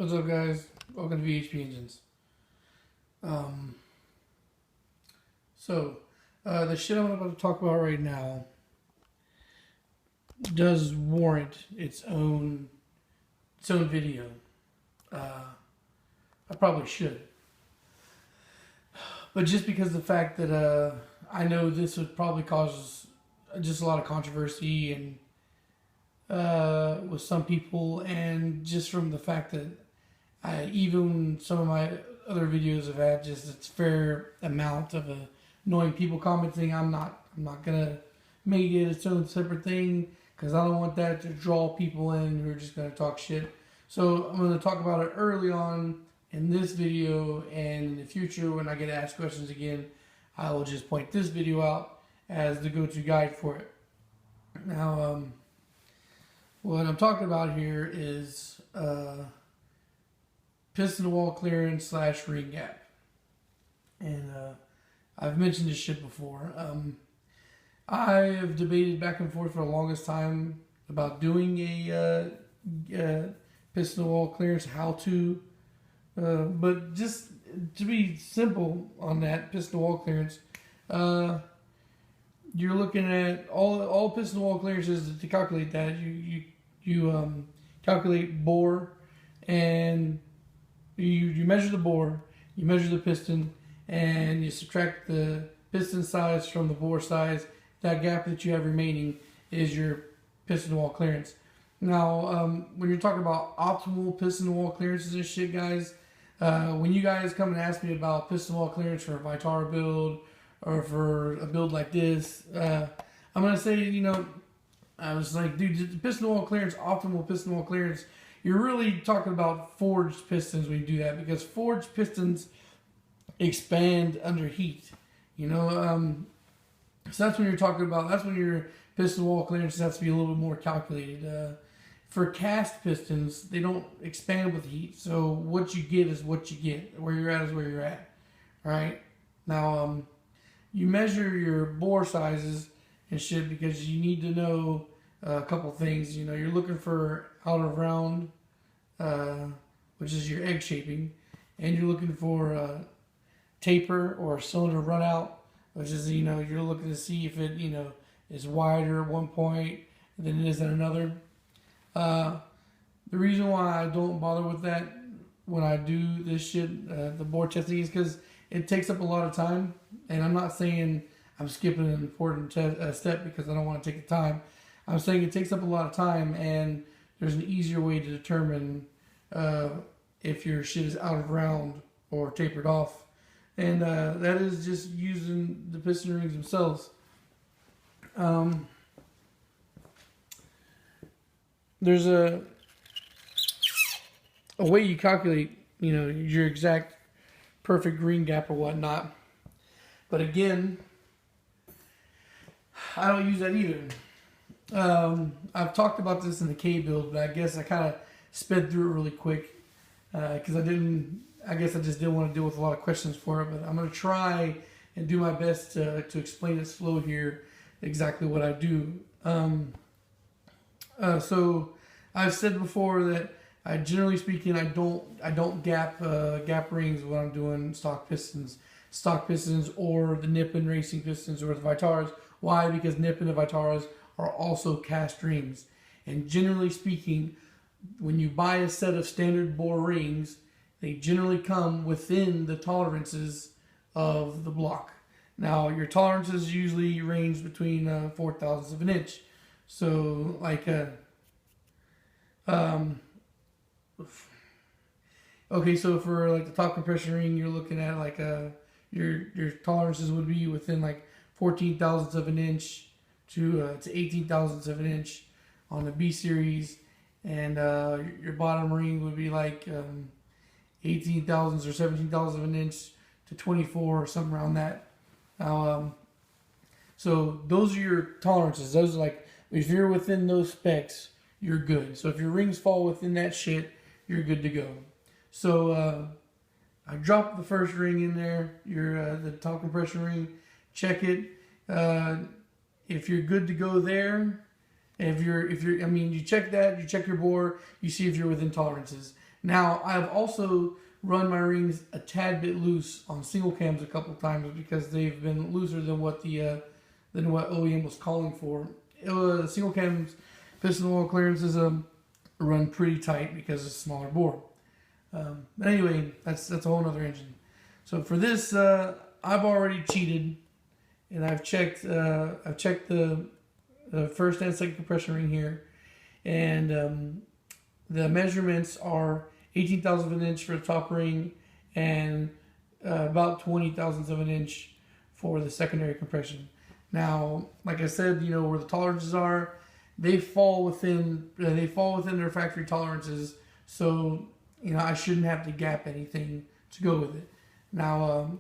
What's up, guys? Welcome to VHP Engines. The shit I'm about to talk about right now does warrant its own video. I probably should, but just because of the fact that I know this would probably cause just a lot of controversy and with some people, and just from the fact that even some of my other videos have had just a fair amount of annoying people commenting. I'm not gonna make it its own separate thing because I don't want that to draw people in who are just gonna talk shit. So I'm gonna talk about it early on in this video, and in the future when I get asked questions again, I will just point this video out as the go-to guide for it. Now, what I'm talking about here is piston wall clearance / ring gap. And I've mentioned this shit before. I have debated back and forth for the longest time about doing a piston wall clearance how to, but just to be simple on that piston wall clearance, you're looking at all piston wall clearances. To calculate that, you calculate bore, and you measure the bore, you measure the piston, and you subtract the piston size from the bore size. That gap that you have remaining is your piston wall clearance. Now, when you're talking about optimal piston wall clearances and shit, guys, when you guys come and ask me about piston wall clearance for a Vitara build or for a build like this, I'm going to say, I was like, dude, the piston wall clearance, optimal piston wall clearance, you're really talking about forged pistons when you do that, because forged pistons expand under heat. So that's when you're talking about, that's when your piston wall clearance has to be a little bit more calculated. For cast pistons, they don't expand with heat, so what you get is what you get. Where you're at is where you're at. All right? Now, you measure your bore sizes and shit because you need to know a couple things. You're looking for out of round, which is your egg shaping, and you're looking for taper or cylinder run out, which is, you're looking to see if it, is wider at one point than it is at another. The reason why I don't bother with that when I do this shit, the bore testing, is because it takes up a lot of time, and I'm not saying I'm skipping an important step because I don't want to take the time. I'm saying it takes up a lot of time, and there's an easier way to determine if your shit is out of round or tapered off, and that is just using the piston rings themselves. There's a way you calculate, your exact perfect ring gap or whatnot, but again, I don't use that either. I've talked about this in the K build, but I guess I kind of sped through it really quick because I guess I just didn't want to deal with a lot of questions for it, but I'm going to try and do my best to explain it slow here, exactly what I do. So I've said before that generally speaking, I don't gap rings when I'm doing stock pistons or the Nippon racing pistons or the Vitaras. Why? Because Nippon and Vitaras are also cast rings, and generally speaking, when you buy a set of standard bore rings, they generally come within the tolerances of the block. Now, your tolerances usually range between 4 thousandths of an inch. So, like, okay, so for like the top compression ring, you're looking at like your tolerances would be within like 14 thousandths of an inch to 18 thousandths of an inch on the B series, and your bottom ring would be like 18 thousandths or 17 thousandths of an inch to 24 or something around that. So those are your tolerances. Those are like, if you're within those specs, you're good. So if your rings fall within that shit, you're good to go. So I dropped the first ring in there, the top compression ring. Check it. If you're good to go there, you check that, you check your bore, you see if you're within tolerances. Now, I've also run my rings a tad bit loose on single cams a couple times because they've been looser than what OEM was calling for. Single cams piston oil clearances run pretty tight because it's a smaller bore. But anyway, that's a whole other engine. So for this, I've already cheated, and I've checked the first and second compression ring here, and the measurements are 18 thousandths of an inch for the top ring and about 20 thousandths of an inch for the secondary compression. Now, like I said, where the tolerances are, they fall within their factory tolerances. So, I shouldn't have to gap anything to go with it. Now,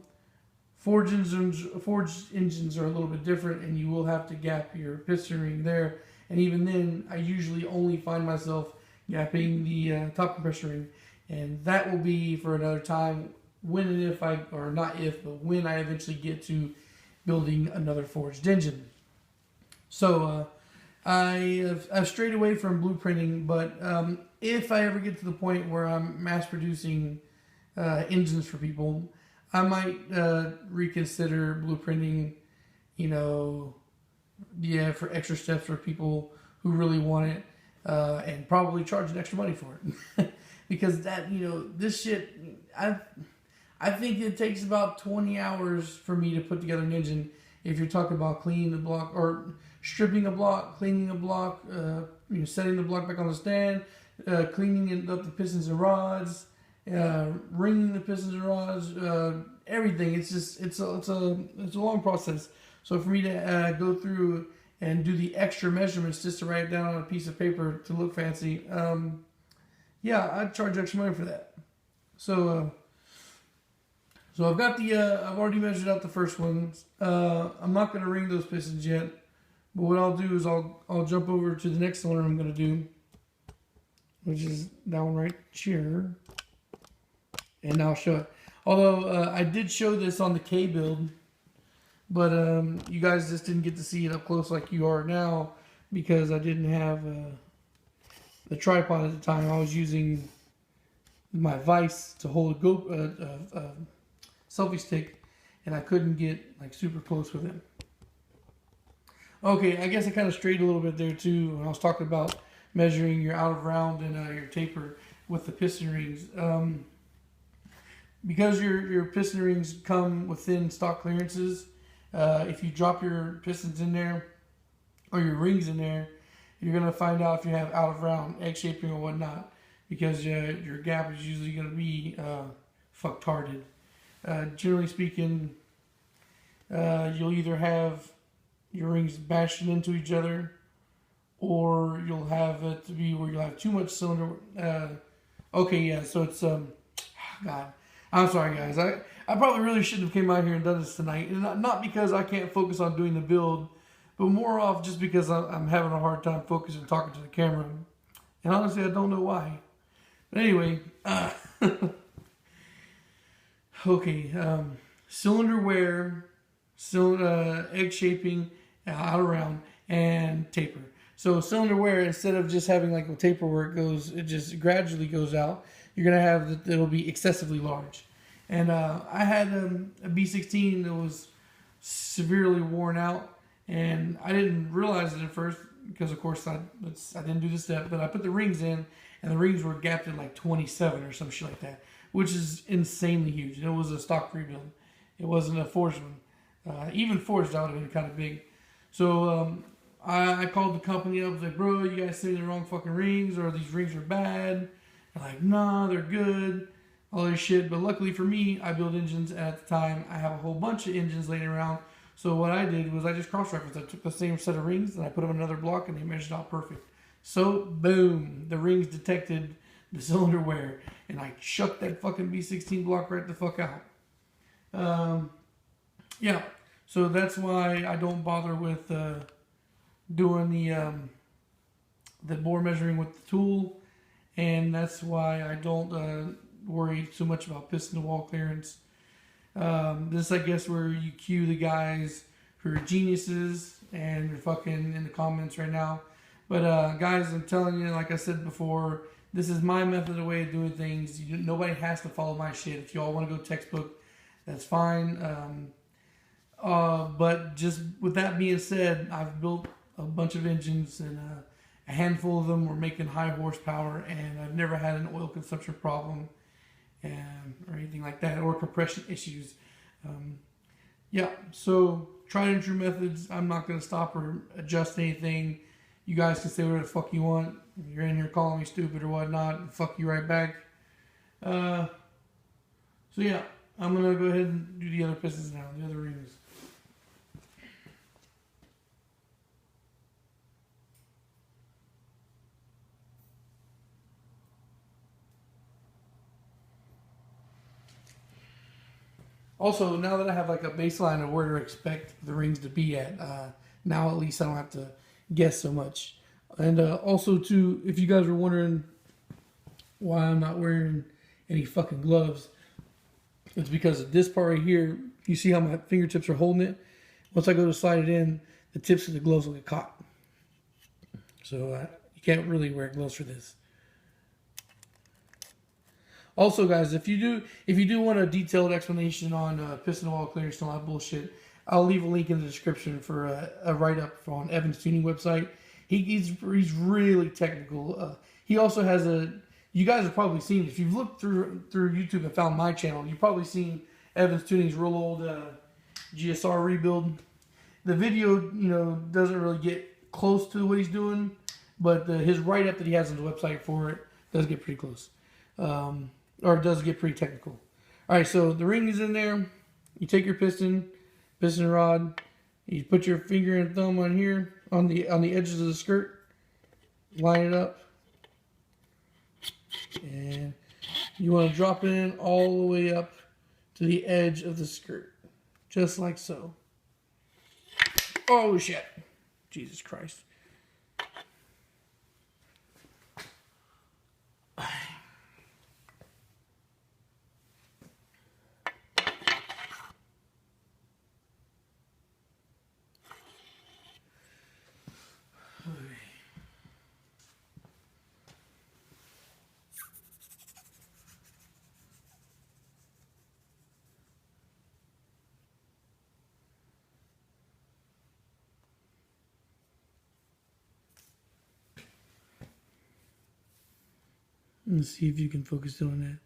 forged engines are a little bit different, and you will have to gap your piston ring there. And even then, I usually only find myself gapping the top compression ring, and that will be for another time when I eventually get to building another forged engine. So I've strayed away from blueprinting, but if I ever get to the point where I'm mass producing engines for people, I might reconsider blueprinting, for extra steps for people who really want it, and probably charging extra money for it. Because this shit, I think it takes about 20 hours for me to put together an engine. If you're talking about cleaning the block or stripping a block, cleaning a block, setting the block back on the stand, cleaning up the pistons and rods, ringing the pistons and rods, everything. It's a long process. So for me to go through and do the extra measurements just to write it down on a piece of paper to look fancy, I'd charge extra money for that. So I've got I've already measured out the first ones. I'm not going to ring those pistons yet, but what I'll do is I'll jump over to the next cylinder I'm going to do, which is that one right here, and I'll show it. Although I did show this on the K build, but you guys just didn't get to see it up close like you are now because I didn't have the tripod at the time. I was using my vise to hold a selfie stick, and I couldn't get super close with it. Okay, I guess I kind of strayed a little bit there too when I was talking about measuring your out of round and your taper with the piston rings. Because your piston rings come within stock clearances, if you drop your pistons in there or your rings in there, you're going to find out if you have out of round egg shaping or whatnot, because your gap is usually going to be fucktarded. Generally speaking, you'll either have your rings bashing into each other, or you'll have it to be where you'll have too much cylinder. So it's God, I'm sorry guys. I probably really shouldn't have came out here and done this tonight, and not because I can't focus on doing the build, but more off just because I'm having a hard time focusing talking to the camera, and honestly I don't know why. But anyway, cylinder wear, egg shaping, out around, and taper. So cylinder wear, instead of just having a taper where it just gradually goes out, you're gonna have it'll be excessively large. And I had a B16 that was severely worn out, and I didn't realize it at first because of course I didn't do the step, but I put the rings in, and the rings were gapped at 27 or some shit like that, which is insanely huge. And it was a stock rebuild. It wasn't a forged one. Even forged, that would have been kind of big. So I called the company up. I was like, bro, you guys sent me the wrong fucking rings, or these rings are bad. They're like, nah, they're good. All this shit. But luckily for me, I build engines, and at the time, I have a whole bunch of engines laying around. So what I did was I just cross-referenced. I took the same set of rings, and I put them in another block, and they measured out perfect. So, boom, the rings detected the cylinder wear, and I shucked that fucking B16 block right the fuck out. So that's why I don't bother with doing the bore measuring with the tool, and that's why I don't worry too much about piston to wall clearance. This, I guess, where you cue the guys who are geniuses and they're fucking in the comments right now. But guys, I'm telling you, like I said before, this is my method of way of doing things. Nobody has to follow my shit. If you all want to go textbook, that's fine. But just with that being said, I've built a bunch of engines, and a handful of them were making high horsepower, and I've never had an oil consumption problem or anything like that, or compression issues. Yeah, so tried and true methods. I'm not going to stop or adjust anything. You guys can say whatever the fuck you want. If you're in here calling me stupid or whatnot, fuck you right back. So yeah, I'm going to go ahead and do the other pistons now, the other rings. Also, now that I have like a baseline of where to expect the rings to be at, now at least I don't have to guess so much. And also, too, if you guys were wondering why I'm not wearing any fucking gloves, it's because of this part right here. You see how my fingertips are holding it? Once I go to slide it in, the tips of the gloves will get caught. So you can't really wear gloves for this. Also, guys, if you do want a detailed explanation on piston oil clearance and all that bullshit, I'll leave a link in the description for a write-up on Evan's tuning website. He's really technical. He also has you guys have probably seen, if you've looked through YouTube and found my channel, you've probably seen Evan's tuning's real old GSR rebuild. The video, doesn't really get close to what he's doing, but his write-up that he has on the website for it does get pretty close. Or it does get pretty technical. Alright, so the ring is in there. You take your piston rod, you put your finger and thumb on here, on the edges of the skirt, line it up, and you want to drop it in all the way up to the edge of the skirt, just like so. Oh shit, Jesus Christ. Let's see if you can focus in on that.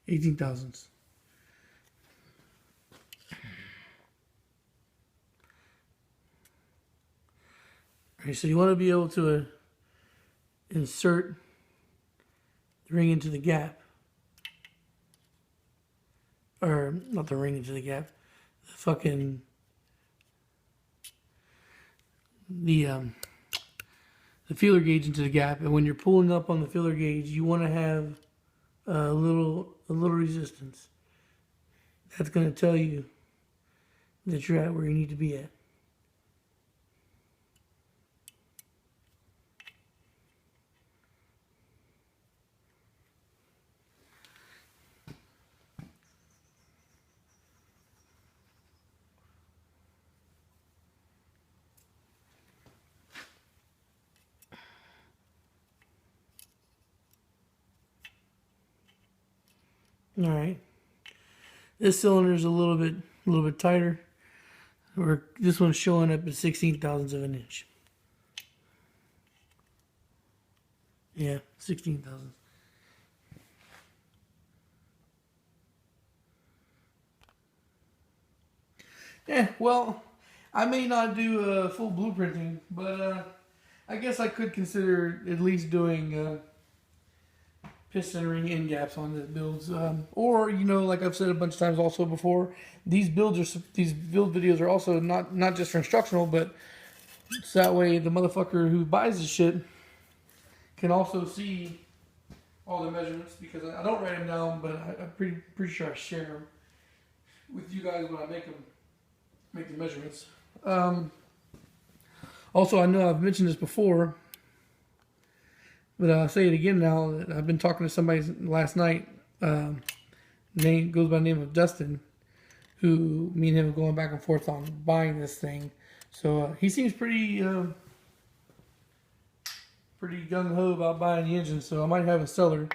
18 thousandths. Alright, so you want to be able to insert the ring into the gap. Or, not the ring into the gap. The feeler gauge into the gap, and when you're pulling up on the feeler gauge, you want to have a little resistance. That's going to tell you that you're at where you need to be at. All right, this cylinder is a little bit tighter. Or this one's showing up at 16 thousandths of an inch. Yeah, 16 thousandths. Yeah, well, I may not do full blueprinting, but I guess I could consider at least doing piston ring end gaps on the builds, or like I've said a bunch of times also before, these build videos are also not just for instructional, but so that way the motherfucker who buys this shit can also see all the measurements, because I don't write them down, but I'm pretty sure I share them with you guys when I make the measurements. Also, I know I've mentioned this before, but I'll say it again now that I've been talking to somebody last night. Name goes by the name of Dustin, who me and him are going back and forth on buying this thing. So he seems pretty pretty gung-ho about buying the engine, so I might have a seller.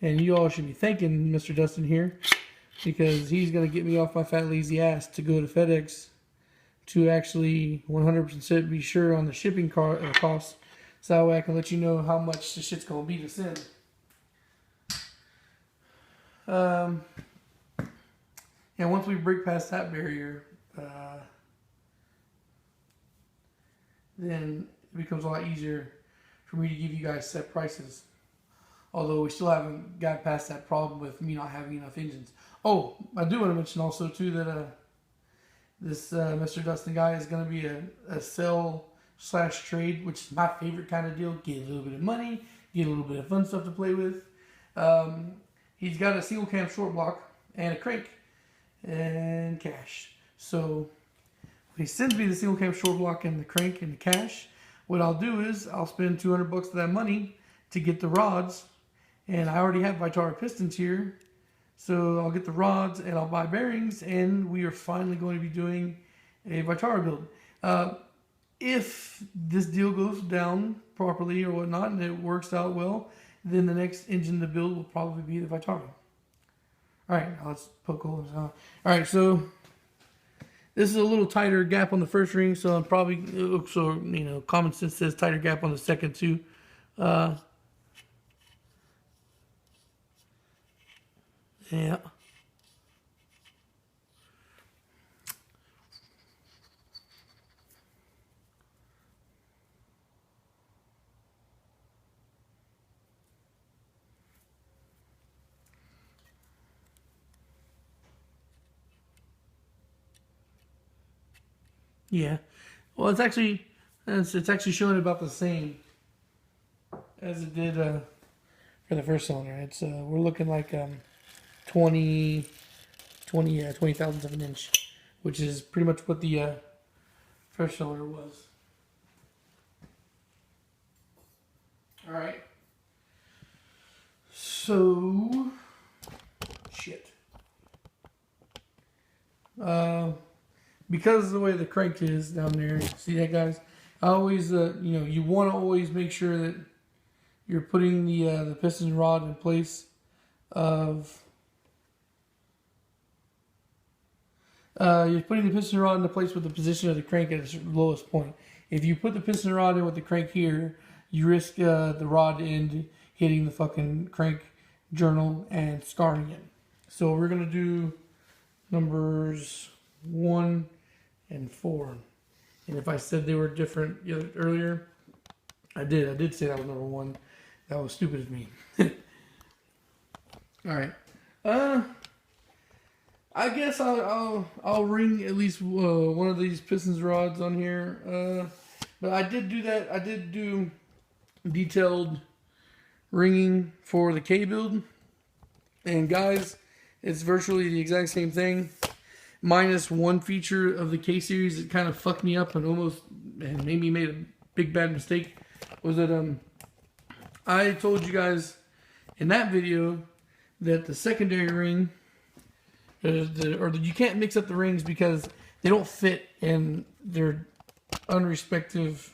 And you all should be thanking Mr. Dustin here, because he's going to get me off my fat lazy ass to go to FedEx to actually 100% be sure on the shipping costs, so that way I can let you know how much the shit's going to be to send. And once we break past that barrier, then it becomes a lot easier for me to give you guys set prices. Although we still haven't got past that problem with me not having enough engines. Oh, I do want to mention also too that this Mr. Dustin guy is going to be a sell/trade, which is my favorite kind of deal. Get a little bit of money, get a little bit of fun stuff to play with. He's got a single cam short block and a crank and cash. So if he sends me the single cam short block and the crank and the cash, what I'll do is I'll spend $200 of that money to get the rods. And I already have Vitara pistons here, so I'll get the rods and I'll buy bearings, and we are finally going to be doing a Vitara build. If this deal goes down properly or whatnot and it works out well, then the next engine to build will probably be the Vitara. Alright, now let's poke holes out. Alright, so this is a little tighter gap on the first ring, so I'm probably, so you know, common sense says tighter gap on the second too. Yeah. Yeah. Well, it's actually showing about the same as it did for the first cylinder. It's we're looking like 20 thousandths of an inch, which is pretty much what the first cylinder was. All right. So, shit. Because of the way the crank is down there, see that, guys? I always, you want to always make sure that you're putting the piston rod in place of. You're putting the piston rod into place with the position of the crank at its lowest point. If you put the piston rod in with the crank here, you risk the rod end hitting the fucking crank journal and scarring it. So we're going to do numbers 1 and 4. And if I said they were different earlier, I did say that was number 1. That was stupid of me. All right. I guess I'll ring at least one of these pistons rods on here. But I did do that. I did do detailed ringing for the K build. And guys, it's virtually the exact same thing, minus one feature of the K series that kind of fucked me up and almost made me make a big bad mistake. Was that I told you guys in that video that the secondary ring, you can't mix up the rings because they don't fit in their unrespective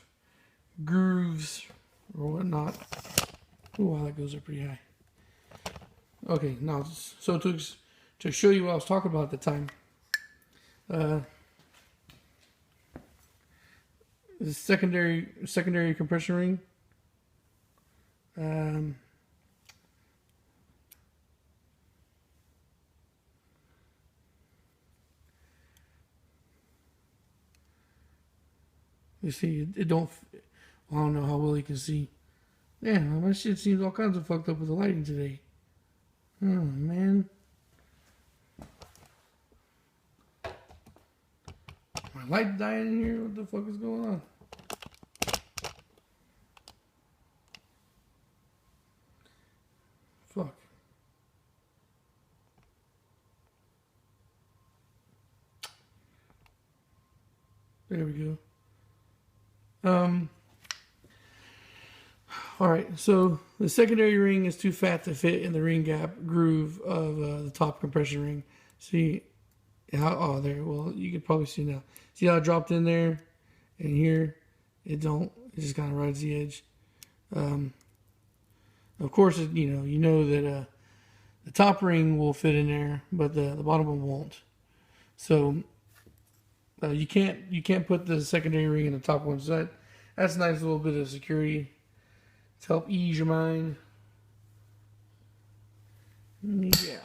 grooves or whatnot. Oh, wow, that goes up pretty high. Okay, now, so to show you what I was talking about at the time, the secondary compression ring. You see, it don't. I don't know how well you can see. Yeah, my shit seems all kinds of fucked up with the lighting today. Oh man. My light dying in here? What the fuck is going on? Fuck. There we go. Alright, so the secondary ring is too fat to fit in the ring gap groove of the top compression ring. See how, oh, there, well, you can probably see now. See how it dropped in there and here? It just kind of rides the edge. Of course, you know that the top ring will fit in there, but the bottom one won't. So you can't put the secondary ring in the top one. So that's a nice little bit of security to help ease your mind. Yeah.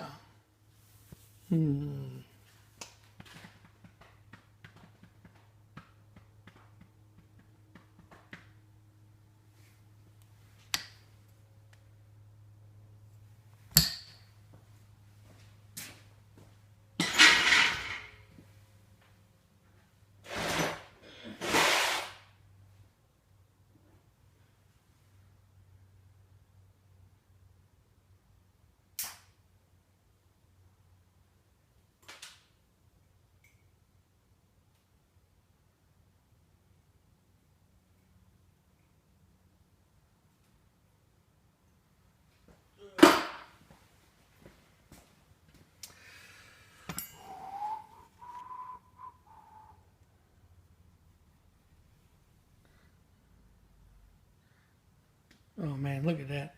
Oh man, look at that.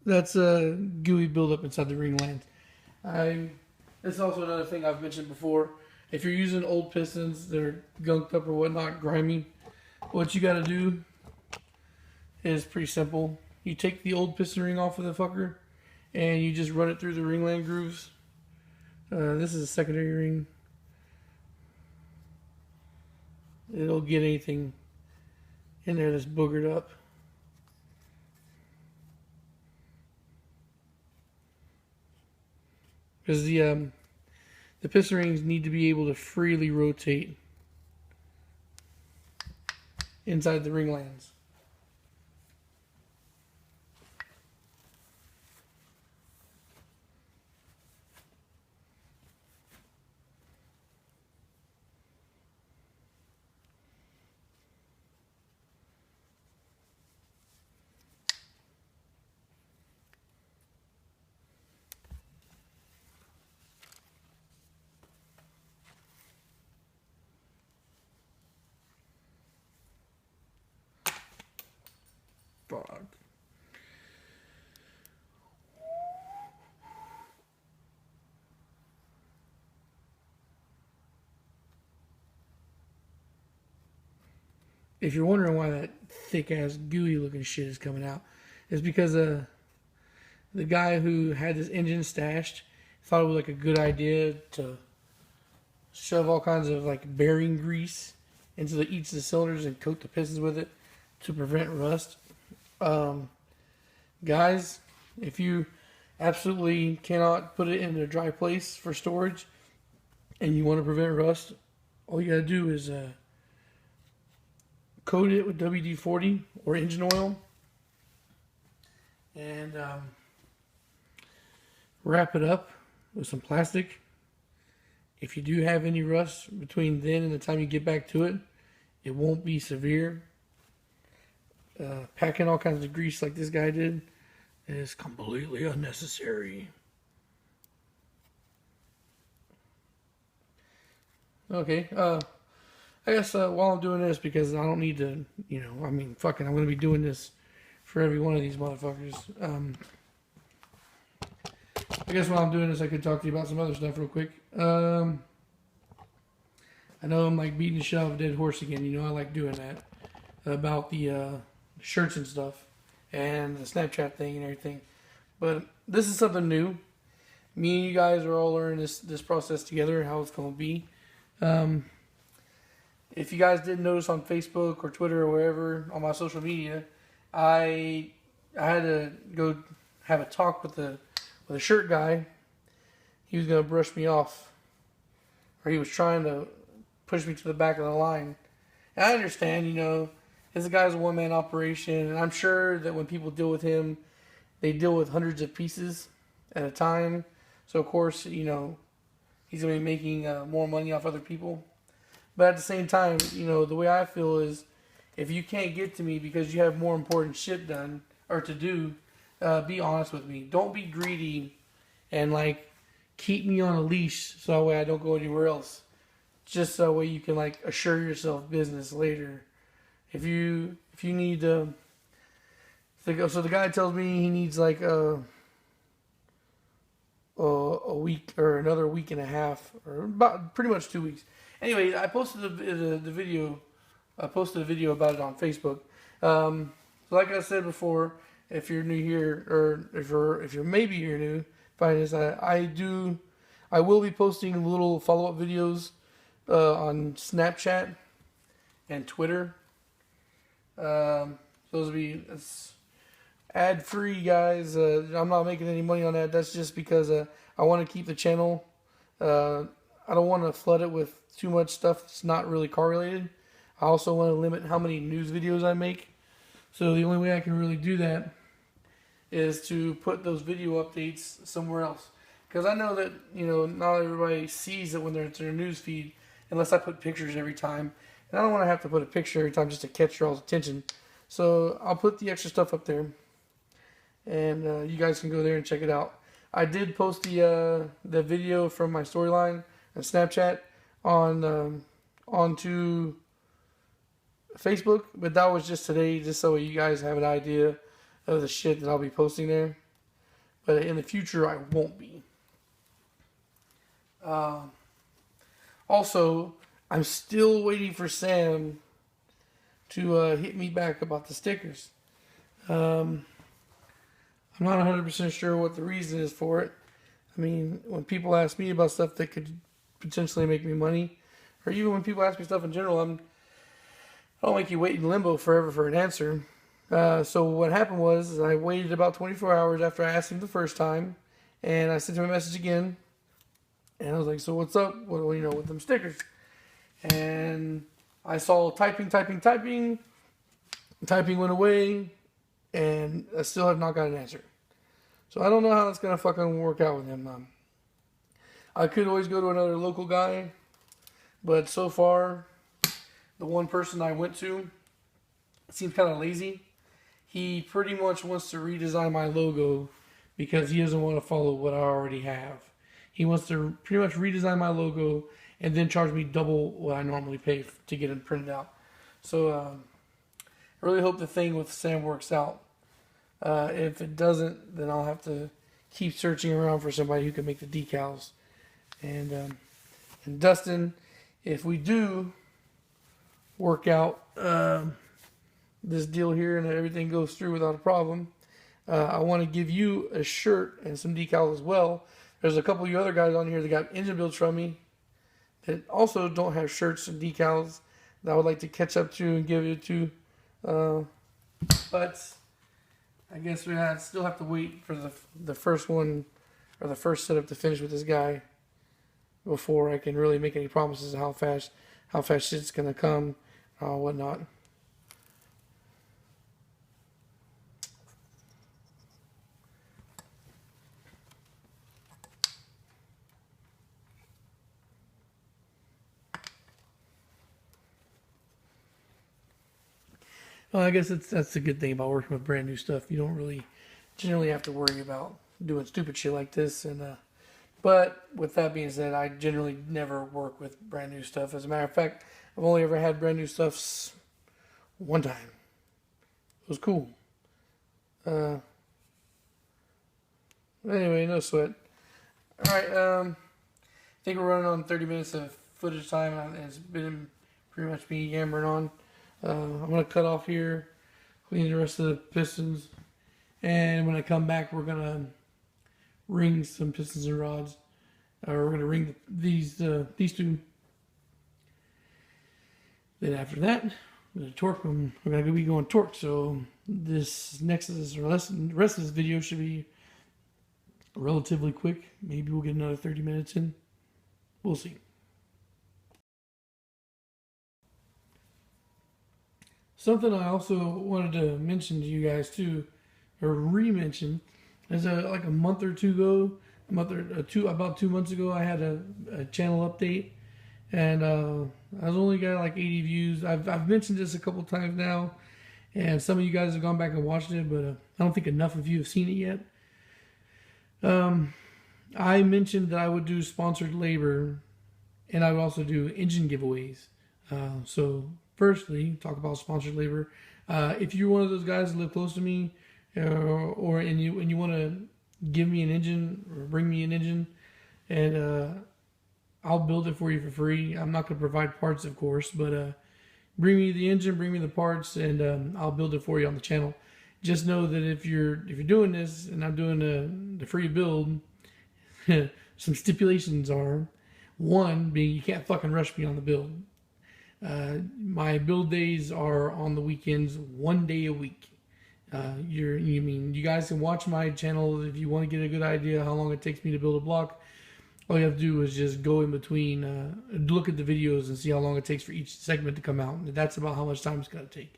That's a gooey buildup inside the ring lands. That's also another thing I've mentioned before. If you're using old pistons that are gunked up or whatnot, grimy, what you got to do is pretty simple. You take the old piston ring off of the fucker, and you just run it through the ringland grooves. This is a secondary ring. It'll get anything in there that's boogered up. Because the piston rings need to be able to freely rotate inside the ring lands. Fuck. If you're wondering why that thick ass gooey looking shit is coming out, it's because the guy who had this engine stashed thought it was like a good idea to shove all kinds of like bearing grease into each of the cylinders and coat the pistons with it to prevent rust. Guys, if you absolutely cannot put it in a dry place for storage and you want to prevent rust, all you gotta do is coat it with WD-40 or engine oil and wrap it up with some plastic. If you do have any rust between then and the time you get back to it, it won't be severe. Packing all kinds of grease like this guy did is completely unnecessary. Okay, I guess while I'm doing this, because I don't need to, I mean, fucking, I'm going to be doing this for every one of these motherfuckers. I guess while I'm doing this, I could talk to you about some other stuff real quick. I know I'm like beating the shit out of a dead horse again. I like doing that. About the shirts and stuff and the Snapchat thing and everything. But this is something new. Me and you guys are all learning this process together, how it's going to be. If you guys didn't notice on Facebook or Twitter or wherever on my social media, I had to go have a talk with a shirt guy. He was going to brush me off, or he was trying to push me to the back of the line. And I understand, this guy's a one-man operation, and I'm sure that when people deal with him, they deal with hundreds of pieces at a time. So, of course, he's going to be making more money off other people. But at the same time, the way I feel is if you can't get to me because you have more important shit done or to do, be honest with me. Don't be greedy and, keep me on a leash so that way I don't go anywhere else. just that way you can like assure yourself business later. If you need so the guy tells me he needs like a week or another week and a half, or about pretty much 2 weeks. Anyway, I posted the video. I posted a video about it on Facebook. So like I said before, if you're new here, or if you're maybe you're new, find this. I will be posting little follow-up videos on Snapchat and Twitter. Those will be ad-free, guys. I'm not making any money on that. That's just because I want to keep the channel. I don't want to flood it with too much stuff that's not really correlated. I also want to limit how many news videos I make. So the only way I can really do that is to put those video updates somewhere else. Because I know that, not everybody sees it when they're in their news feed unless I put pictures every time. And I don't want to have to put a picture every time just to catch y'all's attention. So I'll put the extra stuff up there. And you guys can go there and check it out. I did post the video from my storyline and Snapchat onto Facebook, but that was just today, just so you guys have an idea of the shit that I'll be posting there. But in the future, I won't be. Also, I'm still waiting for Sam to hit me back about the stickers. I'm not 100% sure what the reason is for it. I mean, when people ask me about stuff that could potentially make me money, or even when people ask me stuff in general, I don't make you wait in limbo forever for an answer. So what happened was I waited about 24 hours after I asked him the first time, and I sent him a message again, and I was like, so what's up? Well, with them stickers. And I saw typing went away, and I still have not got an answer. So I don't know how that's going to fucking work out with him. I could always go to another local guy, but so far, the one person I went to seems kind of lazy. He pretty much wants to redesign my logo because he doesn't want to follow what I already have. He wants to pretty much redesign my logo and then charge me double what I normally pay to get it printed out. So I really hope the thing with Sam works out. If it doesn't, then I'll have to keep searching around for somebody who can make the decals. And Dustin, if we do work out this deal here and everything goes through without a problem, I want to give you a shirt and some decals as well. There's a couple of you other guys on here that got engine builds from me that also don't have shirts and decals that I would like to catch up to and give it to. But I guess we still have to wait for the first one, or the first setup to finish with this guy before I can really make any promises of how fast shit's gonna come, whatnot. Well, I guess that's the good thing about working with brand new stuff. You don't really generally have to worry about doing stupid shit like this. But with that being said, I generally never work with brand new stuff. As a matter of fact, I've only ever had brand new stuff one time. It was cool. Anyway, no sweat. All right. I think we're running on 30 minutes of footage time, and it's been pretty much me yammering on. I'm going to cut off here, clean the rest of the pistons, and when I come back, we're going to ring some pistons and rods. We're going to ring these two. Then after that, we're going to torque them. We're going to be going torque. So the rest of this video should be relatively quick. Maybe we'll get another 30 minutes in. We'll see. Something I also wanted to mention to you guys too, or re-mention, is like a month or two ago, about 2 months ago, I had a channel update, and I was only got like 80 views. I've mentioned this a couple times now, and some of you guys have gone back and watched it, but I don't think enough of you have seen it yet. I mentioned that I would do sponsored labor, and I would also do engine giveaways. So firstly, talk about sponsored labor. If you're one of those guys that live close to me, and you want to give me an engine or bring me an engine, and I'll build it for you for free. I'm not going to provide parts, of course, but bring me the engine, bring me the parts, and I'll build it for you on the channel. Just know that if you're doing this and I'm doing the free build, some stipulations are, one being you can't fucking rush me on the build. My build days are on the weekends, 1 day a week. You guys can watch my channel if you want to get a good idea how long it takes me to build a block. All you have to do is just go in between, look at the videos and see how long it takes for each segment to come out. And that's about how much time it's going to take.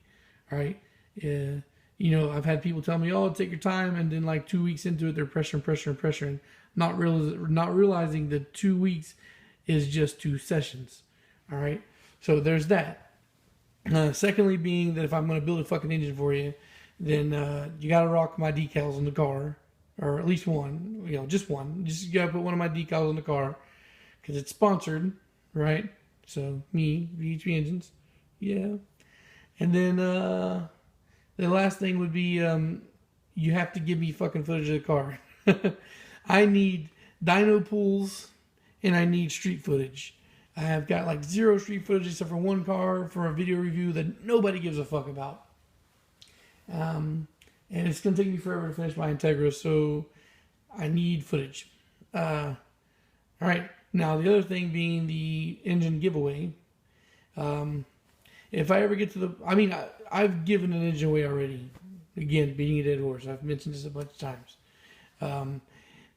All right. I've had people tell me, "Oh, take your time," and then like 2 weeks into it, they're pressuring, not realizing that 2 weeks is just 2 sessions. All right. So there's that. Secondly, being that if I'm going to build a fucking engine for you, then you got to rock my decals on the car, or at least one. Just one. Just you got to put one of my decals on the car because it's sponsored, right? So me, B18b engines, yeah. And then the last thing would be you have to give me fucking footage of the car. I need dyno pools and I need street footage. I have got like 0 street footage except for one car for a video review that nobody gives a fuck about. And it's going to take me forever to finish my Integra, so I need footage. All right. Now, the other thing being the engine giveaway. If I ever get to I've given an engine away already. Again, beating a dead horse. I've mentioned this a bunch of times.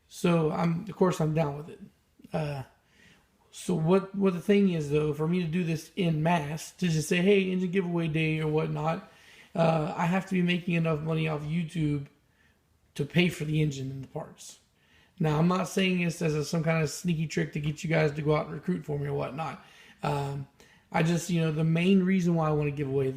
So I'm down with it. So what the thing is, though, for me to do this in mass, to just say, hey, engine giveaway day or whatnot, I have to be making enough money off YouTube to pay for the engine and the parts. Now, I'm not saying this as some kind of sneaky trick to get you guys to go out and recruit for me or whatnot. I just, the main reason why I want to give away,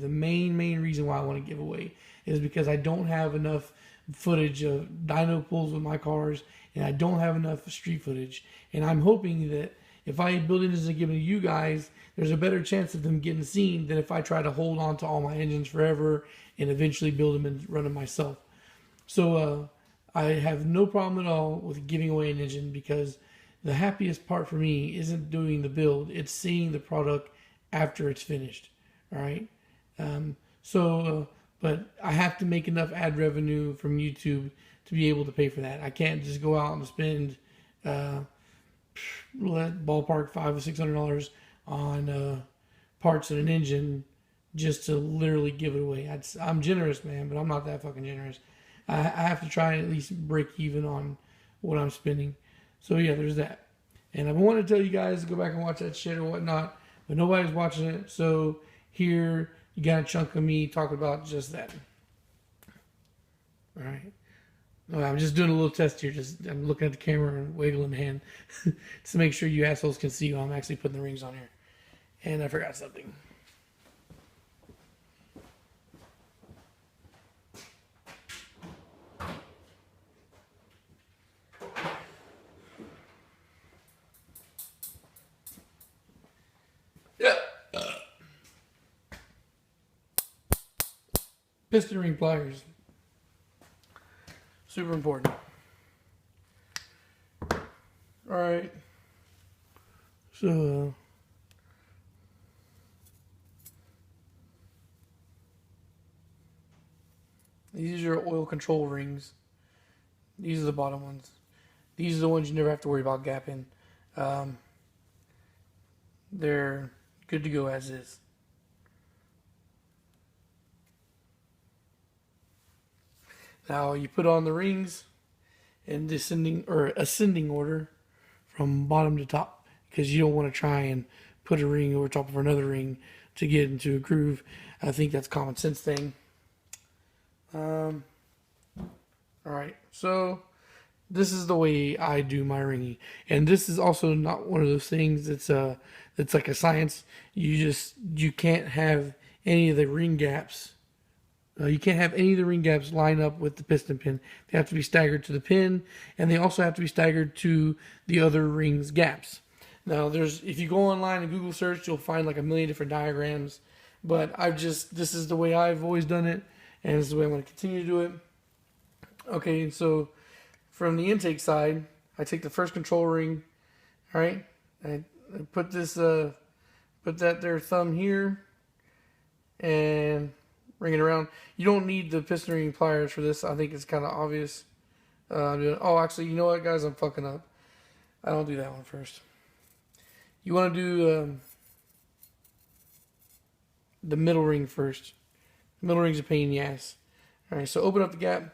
is because I don't have enough footage of dyno pulls with my cars, and I don't have enough street footage. And I'm hoping that if I build engines and give them to you guys, there's a better chance of them getting seen than if I try to hold on to all my engines forever and eventually build them and run them myself. So I have no problem at all with giving away an engine, because the happiest part for me isn't doing the build, it's seeing the product after it's finished. All right. But I have to make enough ad revenue from YouTube to be able to pay for that. I can't just go out and spend ballpark $500 or $600 on parts and an engine just to literally give it away. I'm generous, man, but I'm not that fucking generous. I have to try and at least break even on what I'm spending. So yeah, there's that. And I want to tell you guys to go back and watch that shit or whatnot, but nobody's watching it. So here you got a chunk of me talking about just that. All right. I'm just doing a little test here. I'm looking at the camera and wiggling the hand to make sure you assholes can see while I'm actually putting the rings on here. And I forgot something. Yeah. Piston ring pliers. Super important. All right. So these are oil control rings. These are the bottom ones. These are the ones you never have to worry about gapping. They're good to go as is. Now you put on the rings in ascending order from bottom to top, because you don't want to try and put a ring over top of another ring to get into a groove. I think that's a common sense thing. All right, so this is the way I do my ringing, and this is also not one of those things that's like a science. You can't have any of the ring gaps. You can't have any of the ring gaps line up with the piston pin. They have to be staggered to the pin, and they also have to be staggered to the other ring's gaps. Now, if you go online and Google search, you'll find like a million different diagrams. But this is the way I've always done it, and this is the way I'm going to continue to do it. Okay, so from the intake side, I take the first control ring, all right? I put that there thumb here, and ring it around. You don't need the piston ring pliers for this. I think it's kind of obvious. Actually, you know what, guys? I'm fucking up. I don't do that one first. You want to do the middle ring first. The middle ring's a pain in the ass. All right, so open up the gap,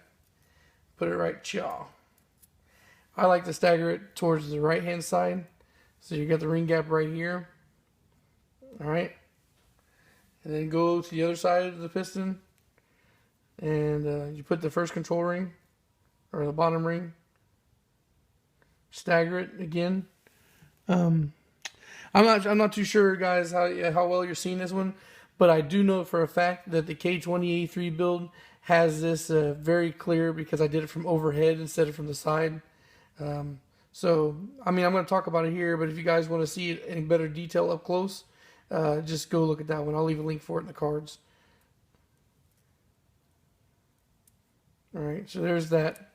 put it right chaw. I like to stagger it towards the right-hand side. So you got the ring gap right here. All right. And then go to the other side of the piston. And you put the first control ring, or the bottom ring. Stagger it again. I'm not too sure, guys, how well you're seeing this one. But I do know for a fact that the K20A3 build has this very clear, because I did it from overhead instead of from the side. So, I mean, I'm going to talk about it here, but if you guys want to see it in better detail up close, just go look at that one. I'll leave a link for it in the cards. All right, so there's that.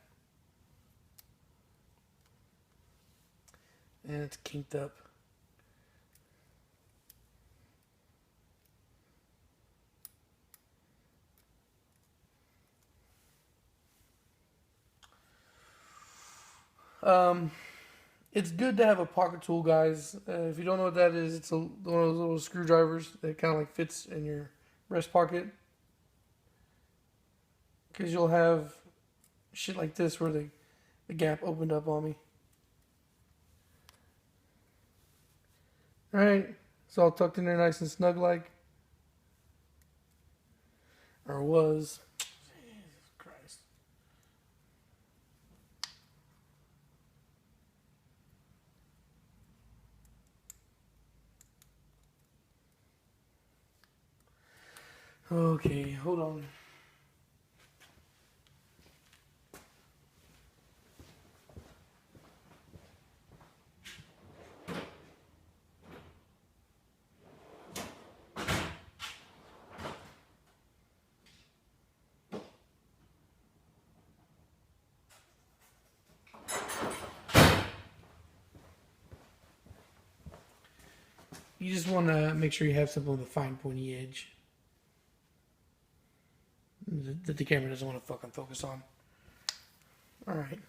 And it's kinked up. It's good to have a pocket tool, guys. If you don't know what that is, it's one of those little screwdrivers that kind of like fits in your breast pocket. Because you'll have shit like this where the gap opened up on me. Alright, it's all tucked in there nice and snug like. Or was. Jesus Christ. Okay, hold on. You just want to make sure you have something with a fine pointy edge that the camera doesn't want to fucking focus on. Alright.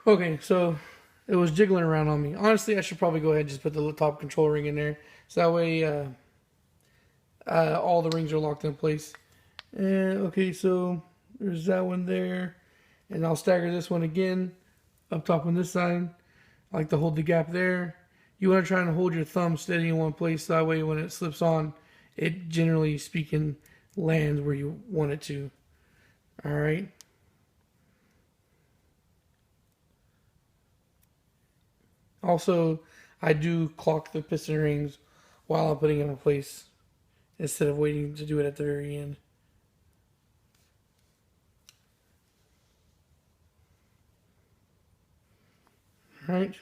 Okay, so it was jiggling around on me. Honestly, I should probably go ahead and just put the top control ring in there. So that way all the rings are locked in place. And okay, so there's that one there. And I'll stagger this one again up top on this side. I like to hold the gap there. You want to try and hold your thumb steady in one place. So that way when it slips on, it generally speaking lands where you want it to. Alright. Also, I do clock the piston rings while I'm putting them in place instead of waiting to do it at the very end. Alright.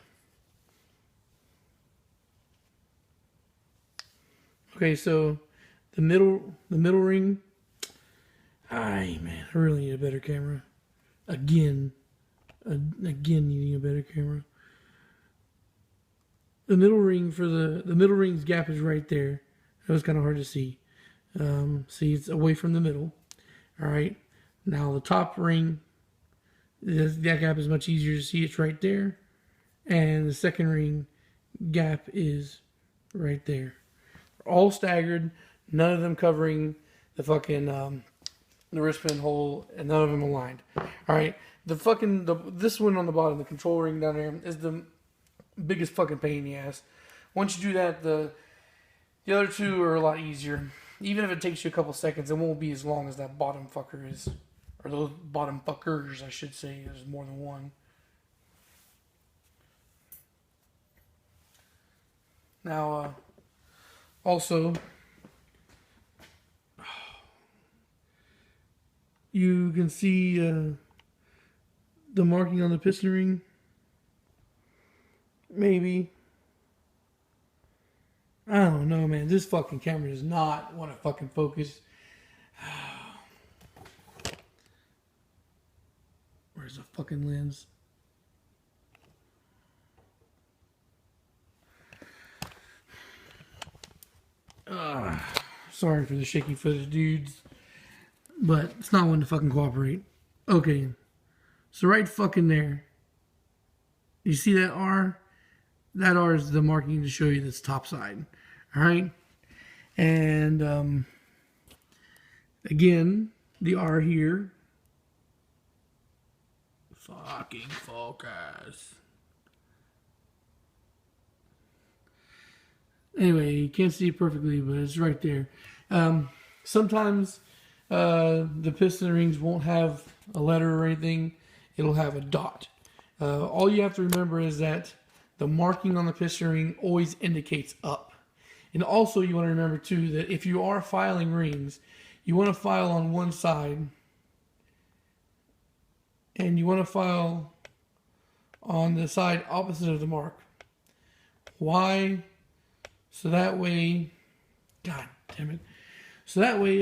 Okay, so the middle ring. Ay, man, I really need a better camera. Again needing a better camera. the middle ring for the middle ring's gap is right there. That was kind of hard to see. See, it's away from the middle. All right. Now the top ring, that gap is much easier to see. It's right there. And the second ring gap is right there. All staggered. None of them covering the fucking the wrist pin hole, and none of them aligned. All right. This one on the bottom, the control ring down there, is the biggest fucking pain in the ass. Once you do that, the other two are a lot easier. Even if it takes you a couple seconds, it won't be as long as that bottom fucker is. Or those bottom fuckers, I should say. There's more than one. Now, also, you can see the marking on the piston ring. Maybe. I don't know, man. This fucking camera does not want to fucking focus. Where's the fucking lens? Sorry for the shaky footage, dudes. But it's not one to fucking cooperate. Okay. So right fucking there. You see that R? That R is the marking to show you this top side. Alright? And again, the R here. Fucking focus. Anyway, you can't see it perfectly, but it's right there. Sometimes the piston rings won't have a letter or anything. It'll have a dot. All you have to remember is that the marking on the piston ring always indicates up. And also you want to remember too that if you are filing rings, you want to file on one side and you want to file on the side opposite of the mark. Why? So that way, God damn it. So that way,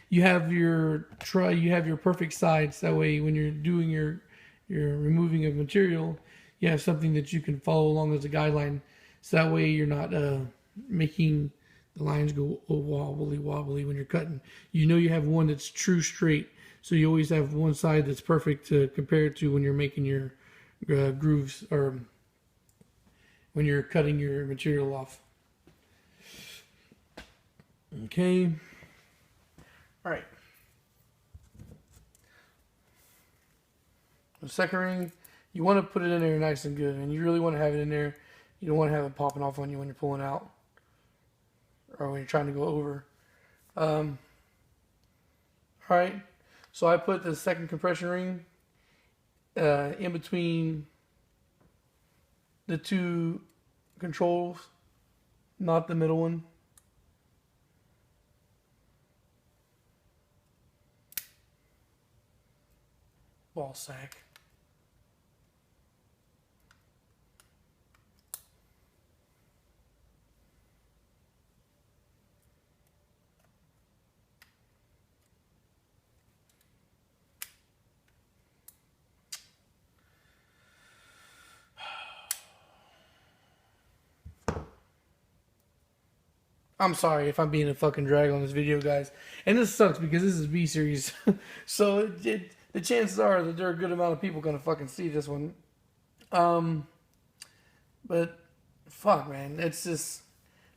you have your perfect sides. That way, when you're doing your removing of material, you have something that you can follow along as a guideline. So that way, you're not making the lines go wobbly when you're cutting. You know you have one that's true straight. So you always have one side that's perfect to compare it to when you're making your grooves or when you're cutting your material off. Okay. All right. The second ring, you want to put it in there nice and good, and you really want to have it in there. You don't want to have it popping off on you when you're pulling out or when you're trying to go over. All right. So I put the second compression ring in between the two controls, not the middle one. Ball sack. I'm sorry if I'm being a fucking drag on this video, guys. And this sucks because this is B series. So the chances are that there are a good amount of people going to fucking see this one. But fuck, man. It's just,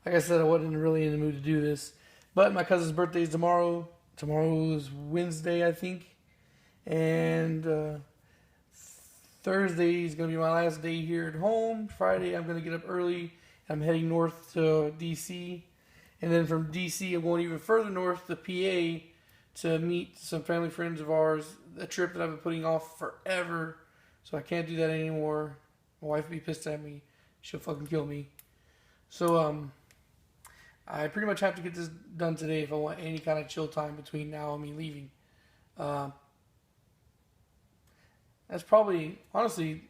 like I said, I wasn't really in the mood to do this. But my cousin's birthday is tomorrow. Tomorrow is Wednesday, I think. And Thursday is going to be my last day here at home. Friday, I'm going to get up early. I'm heading north to D.C., and then from D.C., I'm going even further north to PA to meet some family friends of ours. A trip that I've been putting off forever. So I can't do that anymore. My wife will be pissed at me. She'll fucking kill me. So I pretty much have to get this done today if I want any kind of chill time between now and me leaving. That's probably, honestly,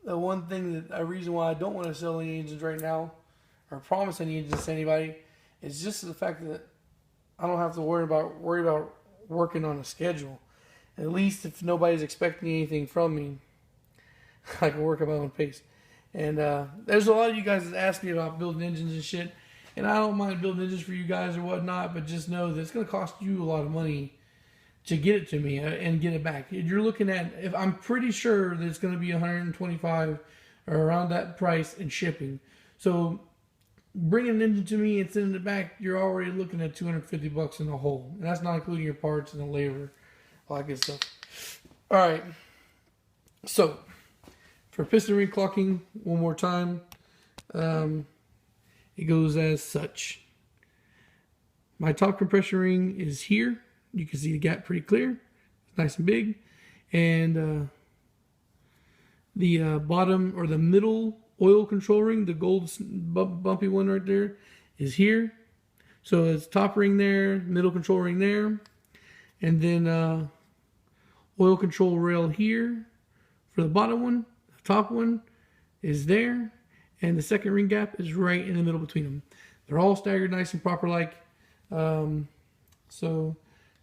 the one thing a reason why I don't want to sell any engines right now or promise any engines to anybody is just the fact that I don't have to worry about working on a schedule. At least if nobody's expecting anything from me, I can work at my own pace. And there's a lot of you guys that ask me about building engines and shit. And I don't mind building engines for you guys or whatnot, but just know that it's going to cost you a lot of money to get it to me and get it back. You're looking at, if I'm pretty sure that it's going to be $125 or around that price in shipping. So bringing an engine to me and sending it back, you're already looking at $250 in the hole. And that's not including your parts and the labor, all that good stuff. All right. So for piston ring clocking, one more time, it goes as such. My top compression ring is here. You can see the gap pretty clear. It's nice and big. And the bottom or the middle oil control ring, the gold bumpy one right there, is here. So it's top ring there, middle control ring there. And then oil control rail here for the bottom one. The top one is there. And the second ring gap is right in the middle between them. They're all staggered nice and proper like. So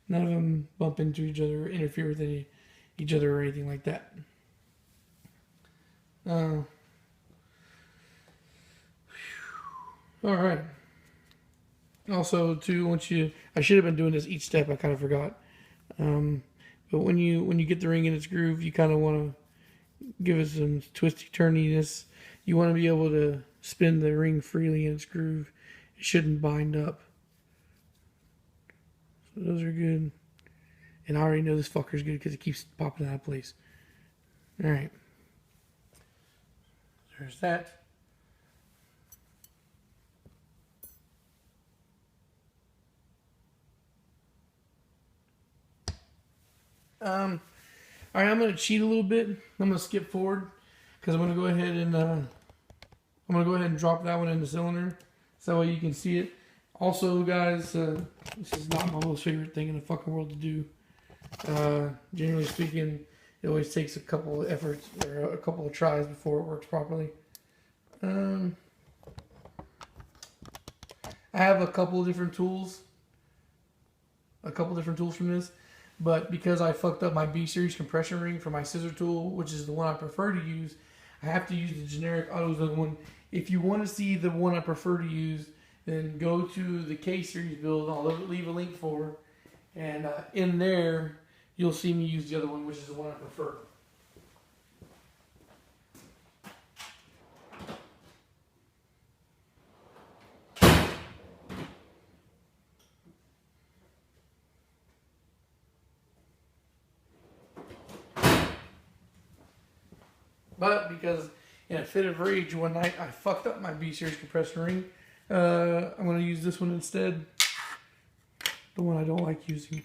none of them bump into each other or interfere with each other or anything like that. All right. Also, too, I should have been doing this each step. I kind of forgot. But when you get the ring in its groove, you kind of want to give it some twisty turniness. You want to be able to spin the ring freely in its groove. It shouldn't bind up. So those are good. And I already know this fucker's good because it keeps popping out of place. All right. There's that. All right, I'm going to cheat a little bit. I'm going to skip forward because I'm going to go ahead and drop that one in the cylinder so that way you can see it. Also, guys, this is not my most favorite thing in the fucking world to do. Generally speaking, it always takes a couple of efforts or a couple of tries before it works properly. I have a couple of different tools. From this. But because I fucked up my B series compression ring for my scissor tool, which is the one I prefer to use, I have to use the generic AutoZone one. If you want to see the one I prefer to use, then go to the K series build. I'll leave a link for, and in there you'll see me use the other one, which is the one I prefer. But because in a fit of rage one night I fucked up my B series compression ring, I'm going to use this one instead. The one I don't like using.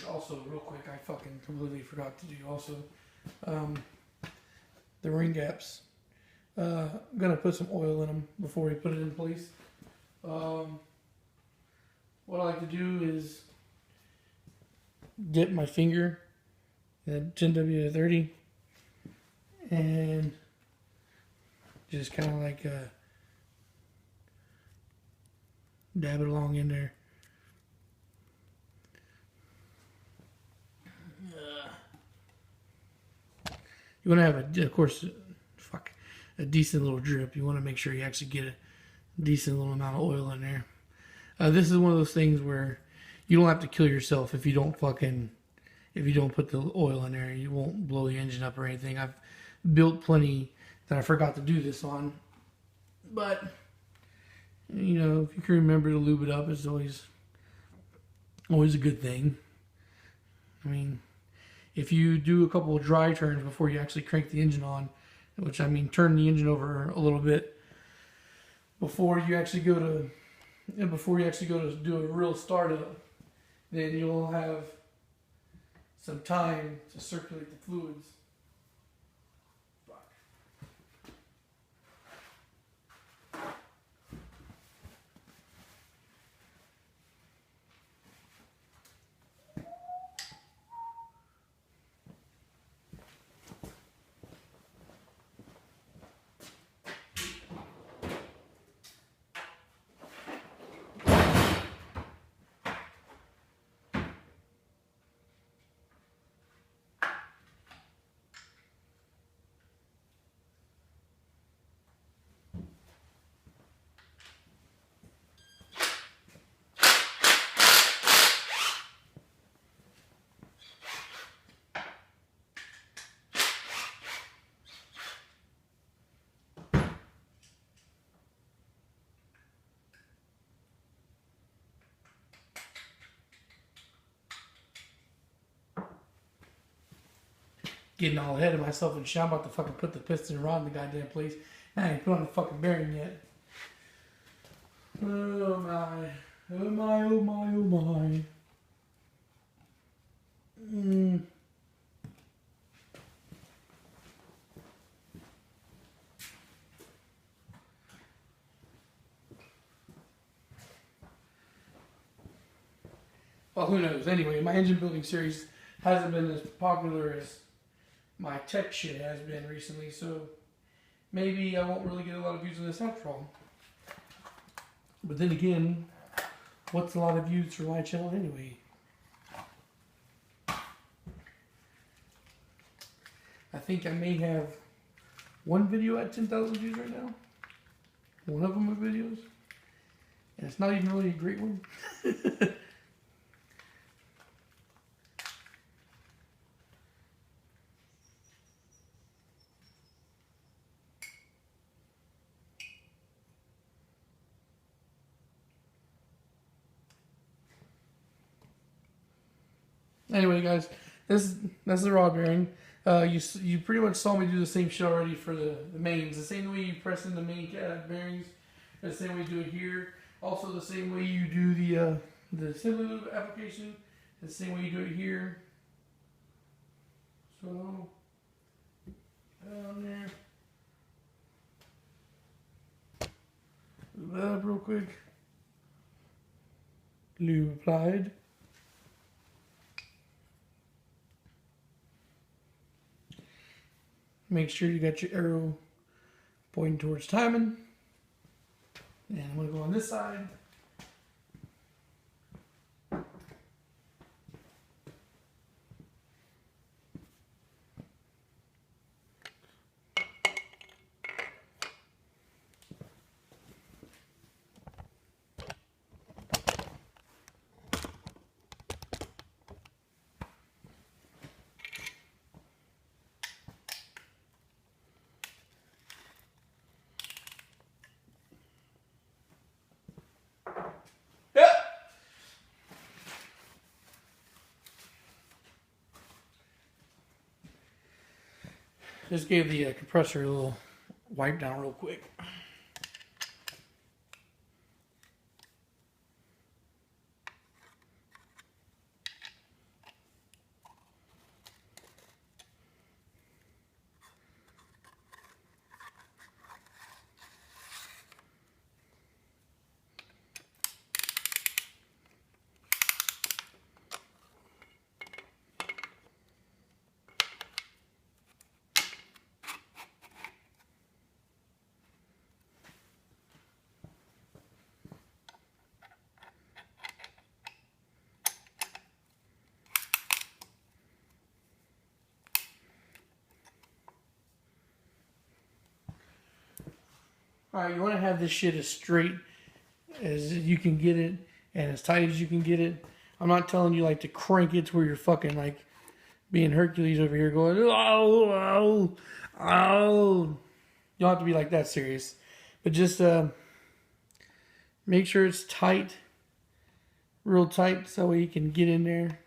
Also, real quick, I fucking completely forgot to do also the ring gaps. I'm gonna put some oil in them before we put it in place. What I like to do is dip my finger at 10W30 and just kind of like dab it along in there. You want to have of course, a decent little drip. You want to make sure you actually get a decent little amount of oil in there. This is one of those things where you don't have to kill yourself if you don't put the oil in there. You won't blow the engine up or anything. I've built plenty that I forgot to do this on, but you know, if you can remember to lube it up, it's always a good thing. I mean, if you do a couple of dry turns before you actually crank the engine on, which I mean turn the engine over a little bit before you actually go to do a real startup, then you'll have some time to circulate the fluids. getting all ahead of myself and shit. I'm about to fucking put the piston rod in the goddamn place. I ain't put on the fucking bearing yet. Oh my. Oh my, oh my, oh my. Well, who knows? Anyway, my engine building series hasn't been as popular as my tech shit has been recently, so maybe I won't really get a lot of views on this after all. But then again, what's a lot of views for my channel anyway? I think I may have one video at 10,000 views right now. One of them are videos. And it's not even really a great one. Anyway, guys, that's the rod bearing. You pretty much saw me do the same shit already for the mains. The same way you press in the main bearings, the same way you do it here. Also, the same way you do the assembly lube application, the same way you do it here. So down there, lube that up real quick. Lube applied. Make sure you got your arrow pointing towards timing. And I'm going to go on this side. Just gave the compressor a little wipe down real quick. Alright, you want to have this shit as straight as you can get it and as tight as you can get it. I'm not telling you like to crank it to where you're fucking like being Hercules over here going, oh, oh, oh. You don't have to be like that serious. But just make sure it's tight, real tight, so that way you can get in there.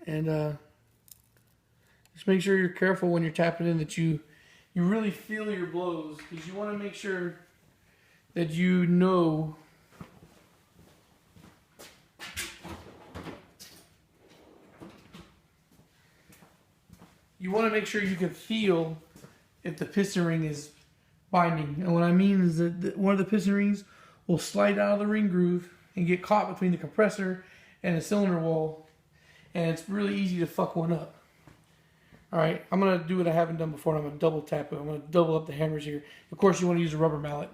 And just make sure you're careful when you're tapping in that you really feel your blows, because you want to make sure that you know you can feel if the piston ring is binding. And what I mean is that one of the piston rings will slide out of the ring groove and get caught between the compressor and the cylinder wall, and it's really easy to fuck one up. Alright, I'm going to do what I haven't done before. I'm going to double tap it. I'm going to double up the hammers here. Of course, you want to use a rubber mallet.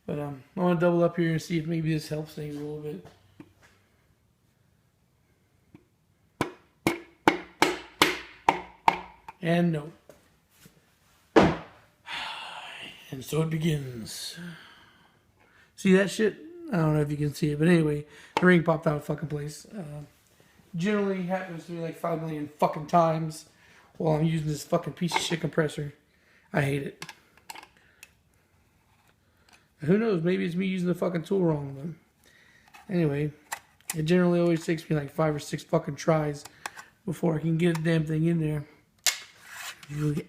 But I'm going to double up here and see if maybe this helps things a little bit. And no. And so it begins. See that shit? I don't know if you can see it. But anyway, the ring popped out of fucking place. Generally happens to me like 5 million fucking times. Well, I'm using this fucking piece of shit compressor. I hate it. Who knows? Maybe it's me using the fucking tool wrong. But anyway, it generally always takes me like 5 or 6 fucking tries before I can get the damn thing in there. Really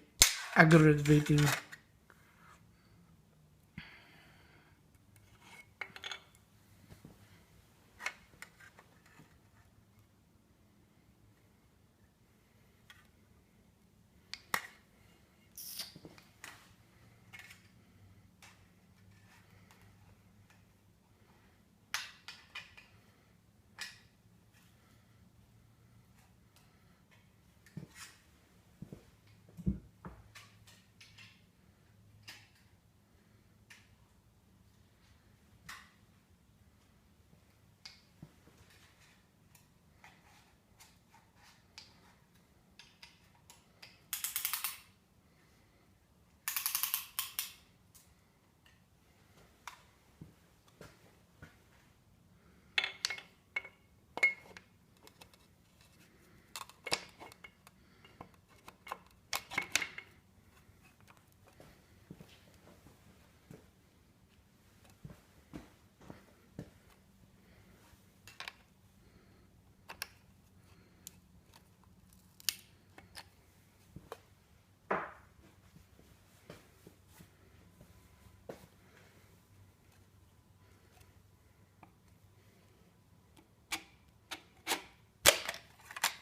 aggravating.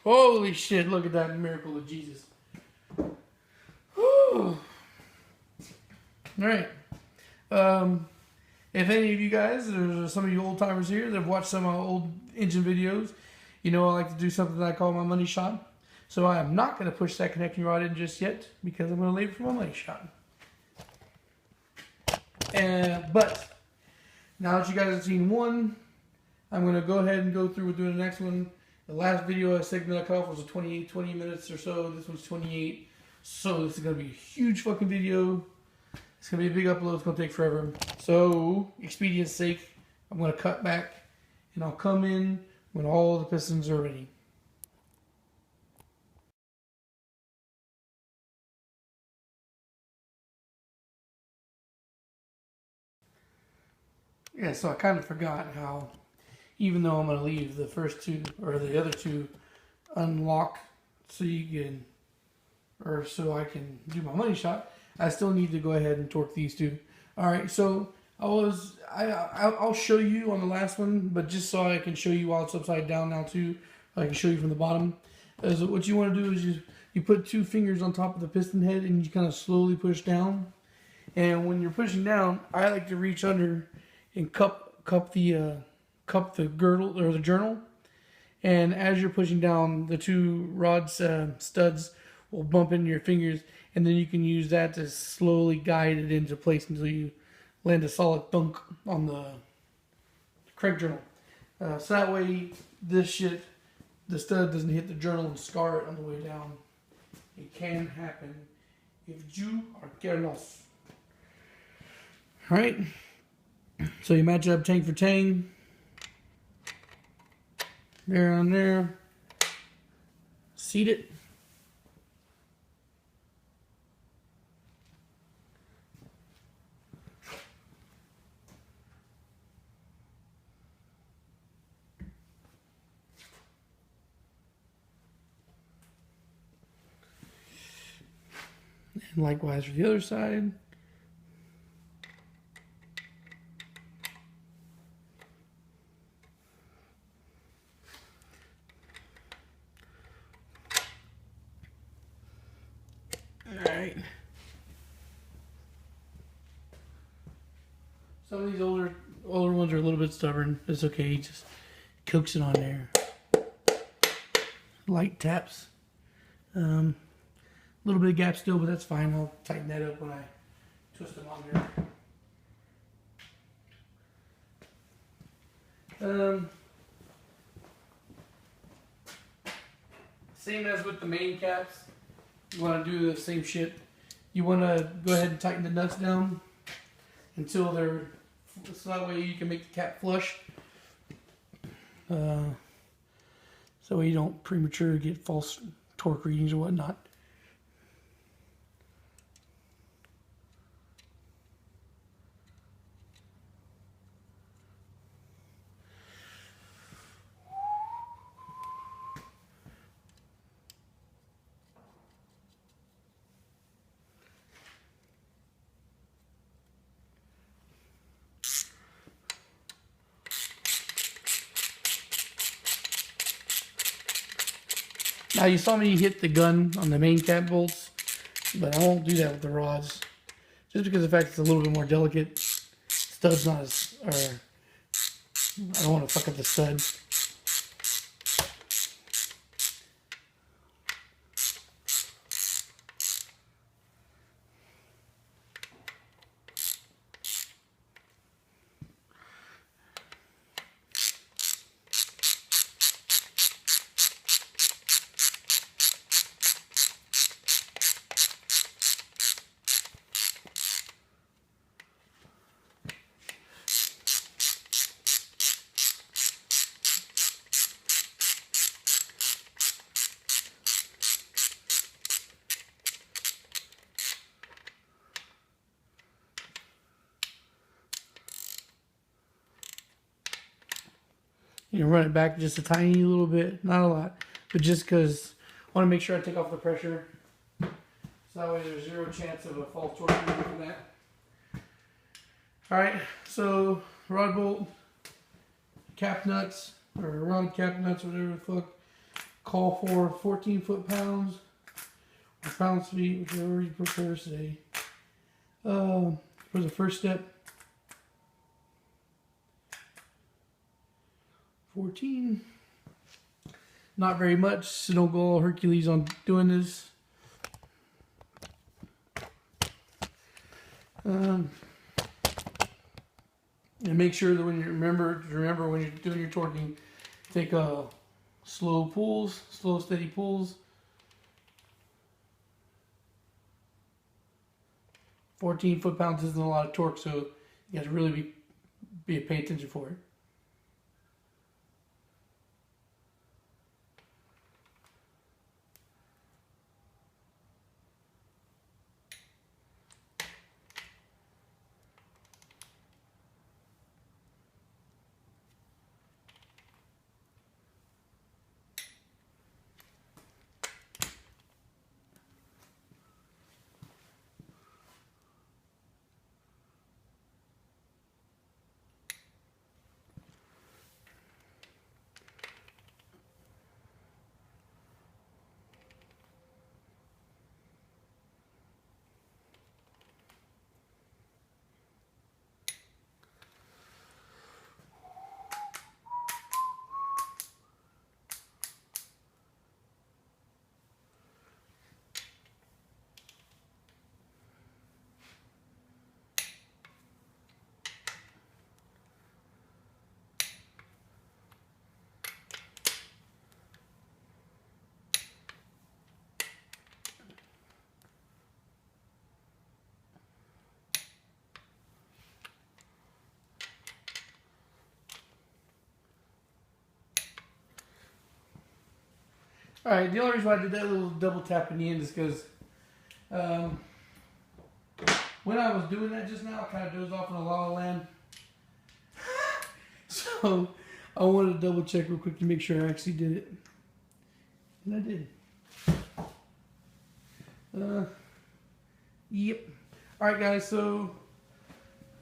Holy shit, look at that miracle of Jesus. Whew. Alright. If any of you guys, there's some of you old timers here that have watched some of my old engine videos, you know I like to do something that I call my money shot. So I am not going to push that connecting rod in just yet because I'm going to leave it for my money shot. But now that you guys have seen one, I'm going to go ahead and go through with doing the next one. The last video segment I cut off was a 20 minutes or so. This one's 28. So this is going to be a huge fucking video. It's going to be a big upload. It's going to take forever. So, expedience sake, I'm going to cut back and I'll come in when all the pistons are ready. Yeah, so I kind of forgot how, even though I'm going to leave the first two, or the other two, unlocked so you can, or so I can do my money shot, I still need to go ahead and torque these two. Alright, so I'll show you on the last one, but just so I can show you while it's upside down now too, I can show you from the bottom. So what you want to do is you put two fingers on top of the piston head and you kind of slowly push down. And when you're pushing down, I like to reach under and cup the girdle or the journal. And as you're pushing down, the two rods studs will bump into your fingers, and then you can use that to slowly guide it into place until you land a solid thunk on the crank journal. So that way, the stud doesn't hit the journal and scar it on the way down. It can happen if you are careless. Alright, so you match up tang for tang. There on there. Seat it. And likewise for the other side. Alright. Some of these older ones are a little bit stubborn. It's okay, just coax it on there. Light taps. A little bit of gap still, but that's fine. I'll tighten that up when I twist them on there. Same as with the main caps. You want to do the same shit. You want to go ahead and tighten the nuts down until they're, so that way you can make the cap flush. So you don't prematurely get false torque readings or whatnot. Now you saw me hit the gun on the main cap bolts, but I won't do that with the rods. Just because of the fact it's a little bit more delicate. Stud's not as, or I don't want to fuck up the stud. You run it back just a tiny little bit, not a lot, but just because I want to make sure I take off the pressure. So that way there's zero chance of a false torque from that. Alright, so rod bolt, cap nuts, or rod cap nuts, whatever the fuck, call for 14 foot-pounds, or pounds-feet, whichever you prefer to say. For the first step, 14. Not very much, so don't go all Hercules on doing this. And make sure that when you remember when you're doing your torquing, take slow pulls, slow steady pulls. 14 foot-pounds isn't a lot of torque, so you got to really pay attention for it. Alright, the only reason why I did that little double tap in the end is because when I was doing that just now, I kind of dozed off in a la la land. So I wanted to double check real quick to make sure I actually did it. And I did. Yep. Alright guys, so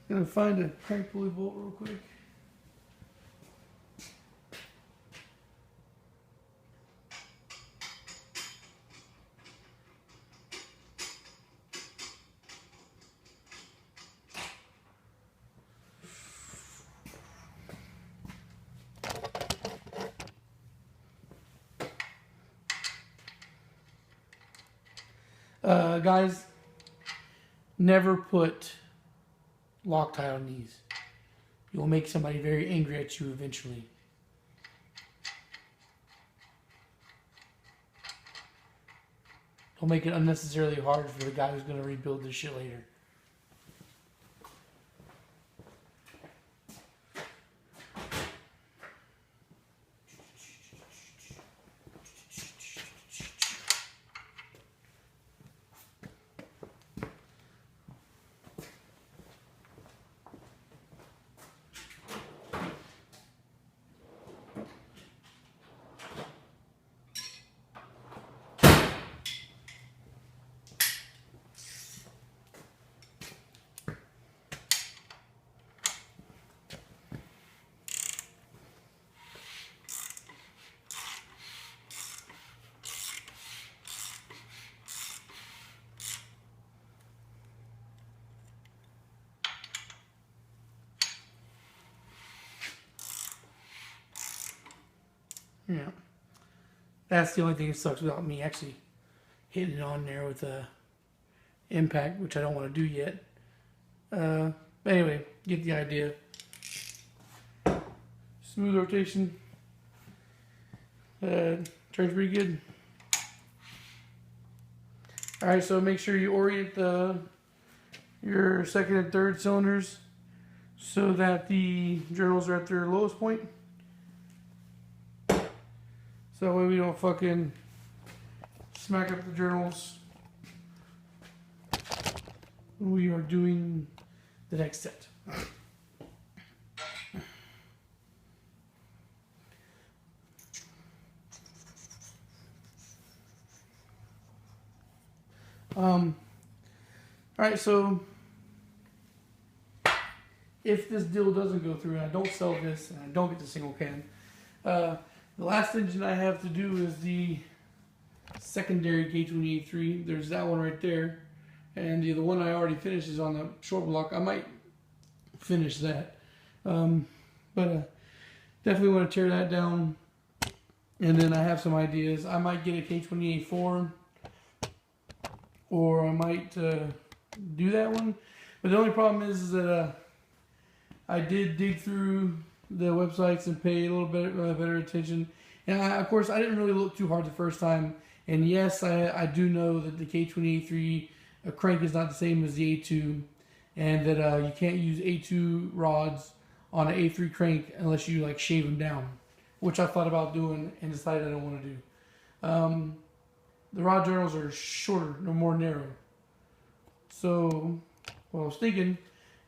I'm going to find a crank pulley bolt real quick. Guys, never put Loctite on these. You will make somebody very angry at you eventually. Don't make it unnecessarily hard for the guy who's going to rebuild this shit later. Yeah. That's the only thing that sucks about me actually hitting it on there with a impact, which I don't want to do yet. But anyway, get the idea. Smooth rotation. Turns pretty good. Alright, so make sure you orient your second and third cylinders so that the journals are at their lowest point. So that way we don't fucking smack up the journals when we are doing the next set. Alright, so if this deal doesn't go through and I don't sell this and I don't get the single can, the last engine I have to do is the secondary K28-3. There's that one right there. And the one I already finished is on the short block. I might finish that. But definitely want to tear that down. And then I have some ideas. I might get a K28-4. Or I might do that one. But the only problem is that I did dig through the websites and pay a little bit better attention. And of course, I didn't really look too hard the first time. And yes, I do know that the K28-3 crank is not the same as the A2. And that you can't use A2 rods on an A3 crank unless you like shave them down. Which I thought about doing and decided I don't want to do. The rod journals are shorter, no more narrow. So what I was thinking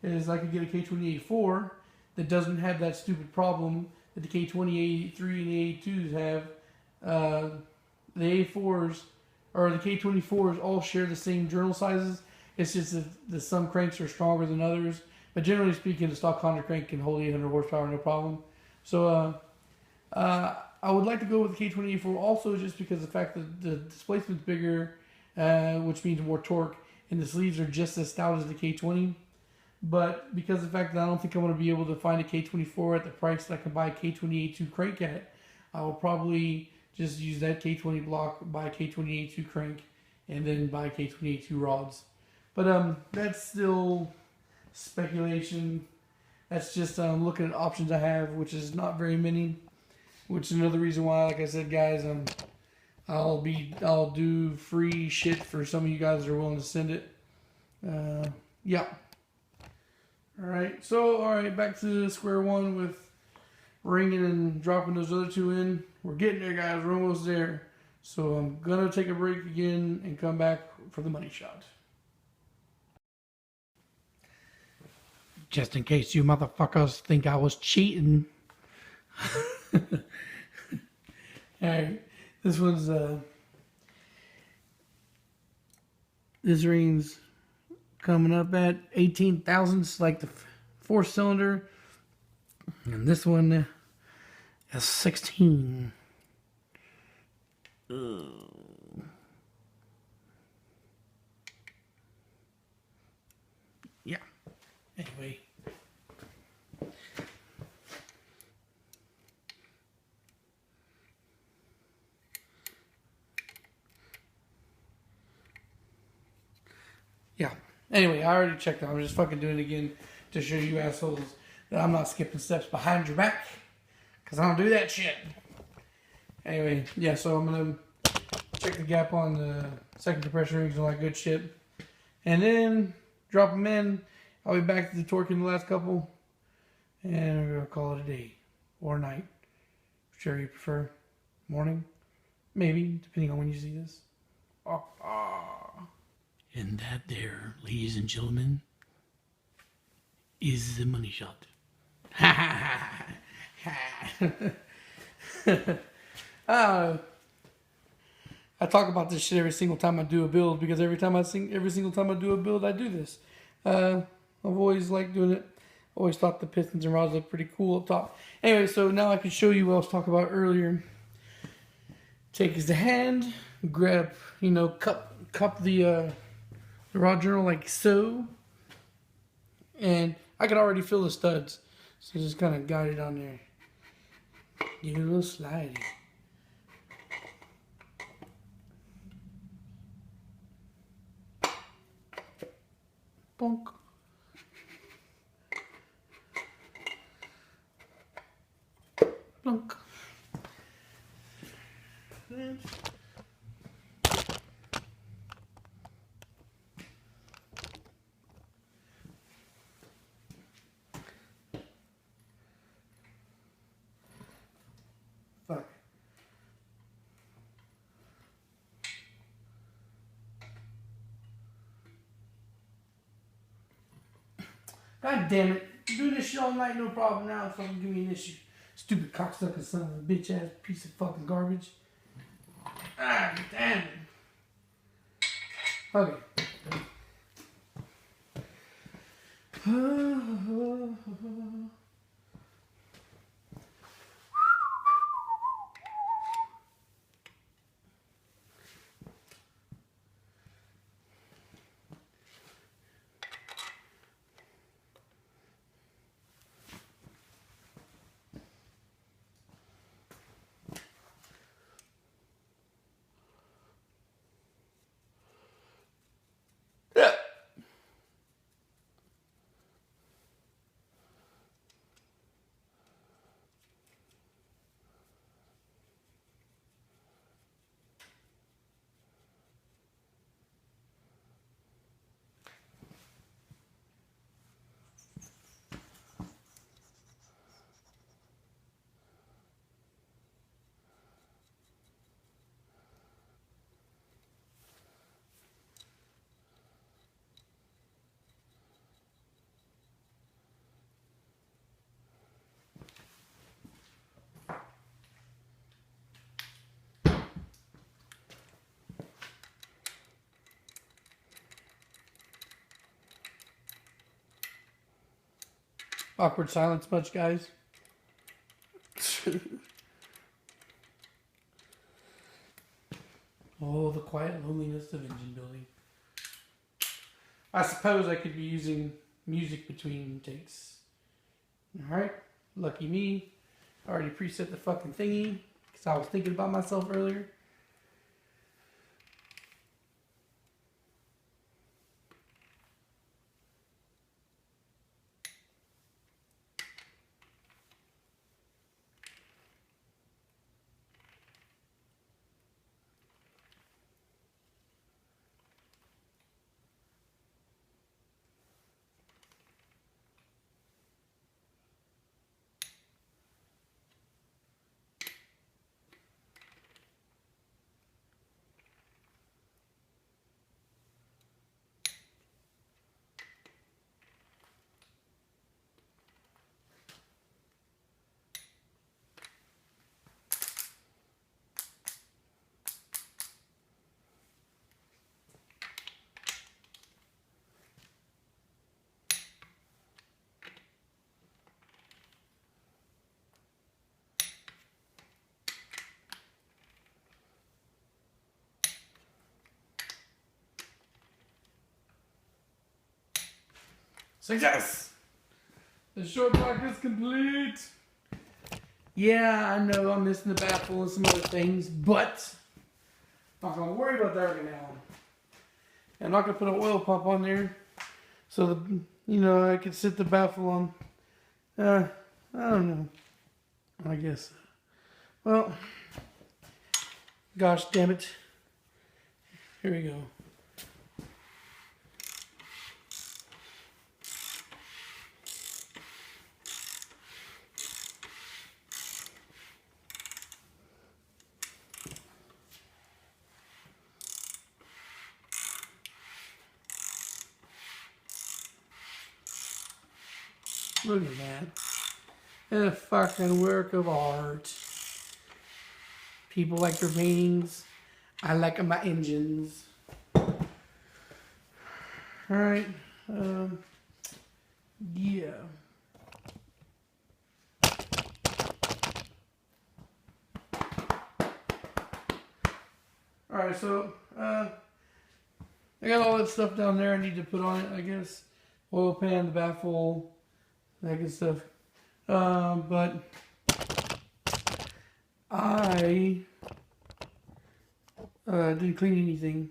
is I could get a K28-4 that doesn't have that stupid problem that the K28-3 and the A2s have. The A4s or the K24s all share the same journal sizes. It's just that some cranks are stronger than others. But generally speaking, the stock Honda crank can hold 800 horsepower, no problem. So I would like to go with the K28-4 also just because of the fact that the displacement's bigger, which means more torque, and the sleeves are just as stout as the K20. But because of the fact that I don't think I'm going to be able to find a K24 at the price that I can buy a K28-2 crank at, I will probably just use that K20 block, buy a K28-2 crank, and then buy K28-2 rods. But that's still speculation. That's just looking at options I have, which is not very many. Which is another reason why, like I said, guys, I'll do free shit for some of you guys that are willing to send it. Yeah. All right, back to square one with ringing and dropping those other two in. We're getting there, guys. We're almost there. So I'm gonna take a break again and come back for the money shot. Just in case you motherfuckers think I was cheating. Alright, this one's this ring's coming up at 18 thousandths, like the 4-cylinder, and this one is 16. Yeah. Anyway. Yeah. Anyway, I already checked out. I'm just fucking doing it again to show you assholes that I'm not skipping steps behind your back. Because I don't do that shit. Anyway, yeah, so I'm going to check the gap on the second compression rings and all that good shit. And then drop them in. I'll be back to the torque in the last couple. And we're going to call it a day. Or night. Whichever you prefer. Morning. Maybe, depending on when you see this. And that there, ladies and gentlemen, is the money shot. I talk about this shit every single time I do a build because every single time I do a build, I do this. I've always liked doing it. Always thought the pistons and rods look pretty cool up top. Anyway, so now I can show you what I was talking about earlier. Take his hand, grab, cup the rod journal like so, and I can already feel the studs, so just kind of guide it on there. Give it a little slidey. Bonk. Bonk. Fuck. God damn it. Do this shit all night, no problem. Now it's fucking give me an issue. Stupid cocksucker son of a bitch ass piece of fucking garbage. Ah, damn it. Okay. Yeah. Awkward silence much, guys? Oh, the quiet loneliness of engine building. I suppose I could be using music between takes. Alright, lucky me. I already preset the fucking thingy because I was thinking about myself earlier. Success! The short block is complete. Yeah, I know I'm missing the baffle and some other things, but I'm not going to worry about that right now. I'm not going to put an oil pump on there so I can sit the baffle on. I don't know. I guess. Well, gosh damn it. Here we go. Look at that. A fucking work of art. People like their paintings. I like my engines. Alright. Yeah. Alright, so I got all that stuff down there I need to put on it, I guess. Oil pan, the baffle, that good stuff. But I didn't clean anything.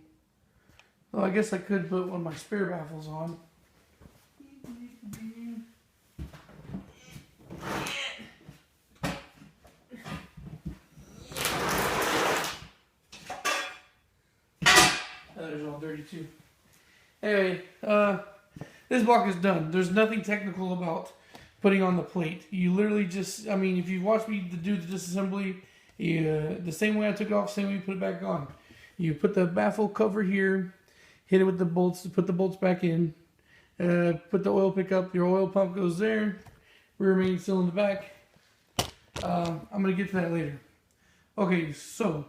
Well, I guess I could put one of my spare baffles on. all dirty too. Anyway, this block is done. There's nothing technical about putting on the plate. You literally just, I mean, if you watch me do the disassembly, the same way I took it off, same way you put it back on. You put the baffle cover here, hit it with the bolts to put the bolts back in, put the oil pickup, your oil pump goes there, rear main still in the back. I'm going to get to that later. Okay, so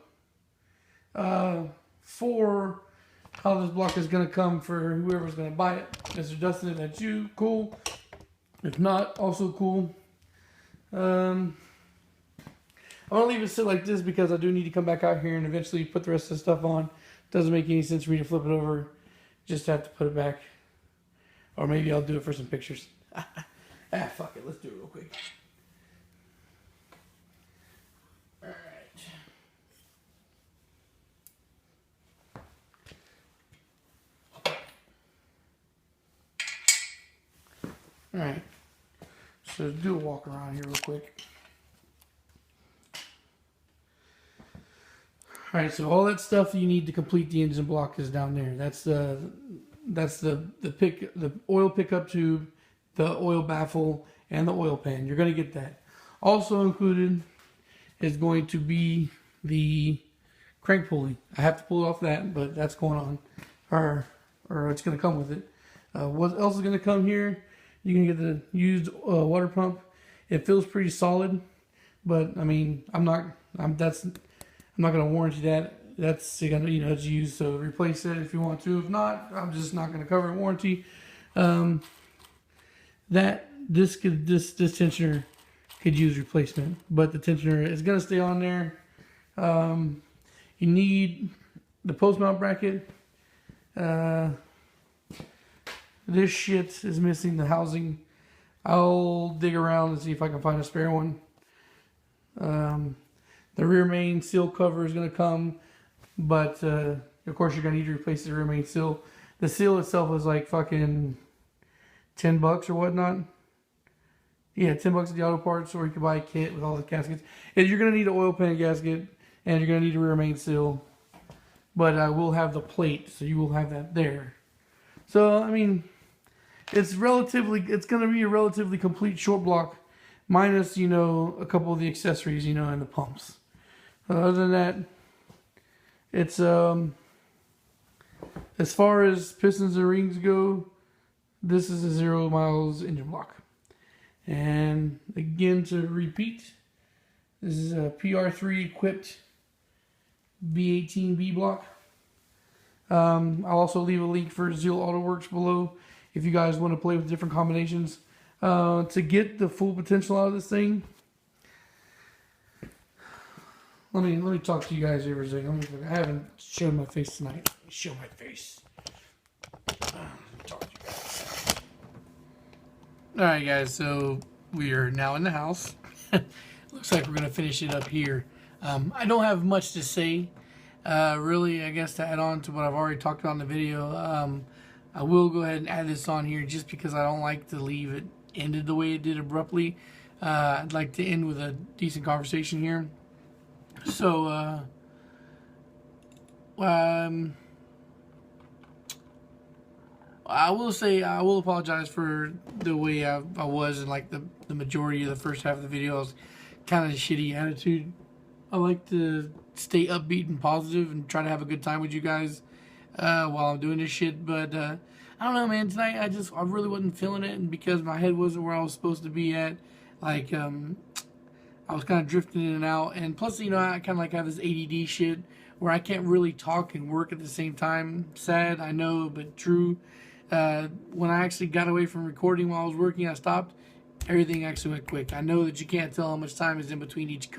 for how this block is going to come for whoever's going to buy it. Mr. Dustin, if that's you, cool. If not, also cool. I'm going to leave it sit like this because I do need to come back out here and eventually put the rest of the stuff on. Doesn't make any sense for me to flip it over. Just have to put it back. Or maybe I'll do it for some pictures. Fuck it. Let's do it real quick. Alright, so do a walk around here real quick. Alright, so all that stuff you need to complete the engine block is down there. That's the oil pickup tube, the oil baffle, and the oil pan. You're going to get that. Also included is going to be the crank pulley. I have to pull it off that, but that's going on, or it's going to come with it. What else is going to come here? You can get the used water pump. It feels pretty solid, but I mean, I'm not going to warranty that. That's gonna, it's used, so replace it if you want to. If not, I'm just not going to cover a warranty. This tensioner could use replacement, but the tensioner is going to stay on there. You need the post mount bracket. This shit is missing the housing. I'll dig around and see if I can find a spare one. The rear main seal cover is going to come, but of course you're going to need to replace the rear main seal. The seal itself is like fucking $10 or whatnot. Yeah, $10 at the auto parts, or you can buy a kit with all the gaskets. And you're going to need an oil pan gasket, and you're going to need a rear main seal. But I will have the plate, so you will have that there. So, I mean, it's going to be a relatively complete short block, minus, a couple of the accessories, and the pumps. Other than that, it's, as far as pistons and rings go, this is a 0 miles engine block. And again, to repeat, this is a PR3 equipped B18b block. I'll also leave a link for Zeal Auto Works below if you guys want to play with different combinations. To get the full potential out of this thing, let me talk to you guys here for a second. I haven't shown my face tonight. Let me show my face. Talk to you guys. Alright guys, so we are now in the house. Looks like we're going to finish it up here. I don't have much to say. Really, I guess to add on to what I've already talked about in the video, I will go ahead and add this on here just because I don't like to leave it ended the way it did abruptly. I'd like to end with a decent conversation here. So, I will say I will apologize for the way I was in like the majority of the first half of the video. I was kind of a shitty attitude. I like to stay upbeat and positive and try to have a good time with you guys while I'm doing this shit. But I don't know, man. Tonight I really wasn't feeling it, and because my head wasn't where I was supposed to be at, like I was kind of drifting in and out. And plus, I kind of like have this ADD shit where I can't really talk and work at the same time. Sad, I know, but true. When I actually got away from recording while I was working, I stopped. Everything actually went quick. I know that you can't tell how much time is in between each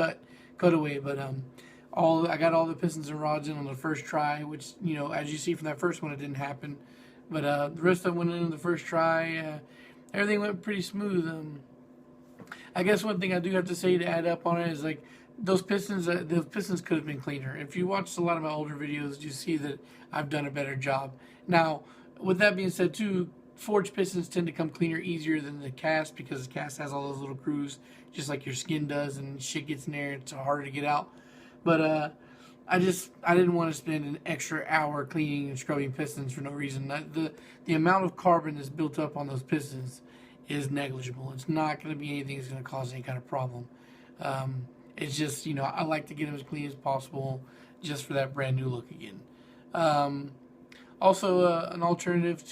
cutaway, but I got all the pistons and rods in on the first try, which, as you see from that first one, it didn't happen. But the rest of them went in on the first try. Everything went pretty smooth. I guess one thing I do have to say to add up on it is like those pistons. The pistons could have been cleaner. If you watched a lot of my older videos, you see that I've done a better job. Now, with that being said, too, forged pistons tend to come cleaner easier than the cast because the cast has all those little grooves, just like your skin does, and shit gets in there. It's harder to get out. But I didn't want to spend an extra hour cleaning and scrubbing pistons for no reason. The amount of carbon that's built up on those pistons is negligible. It's not going to be anything that's going to cause any kind of problem. It's just, you know, I like to get them as clean as possible just for that brand new look again. Also, an alternative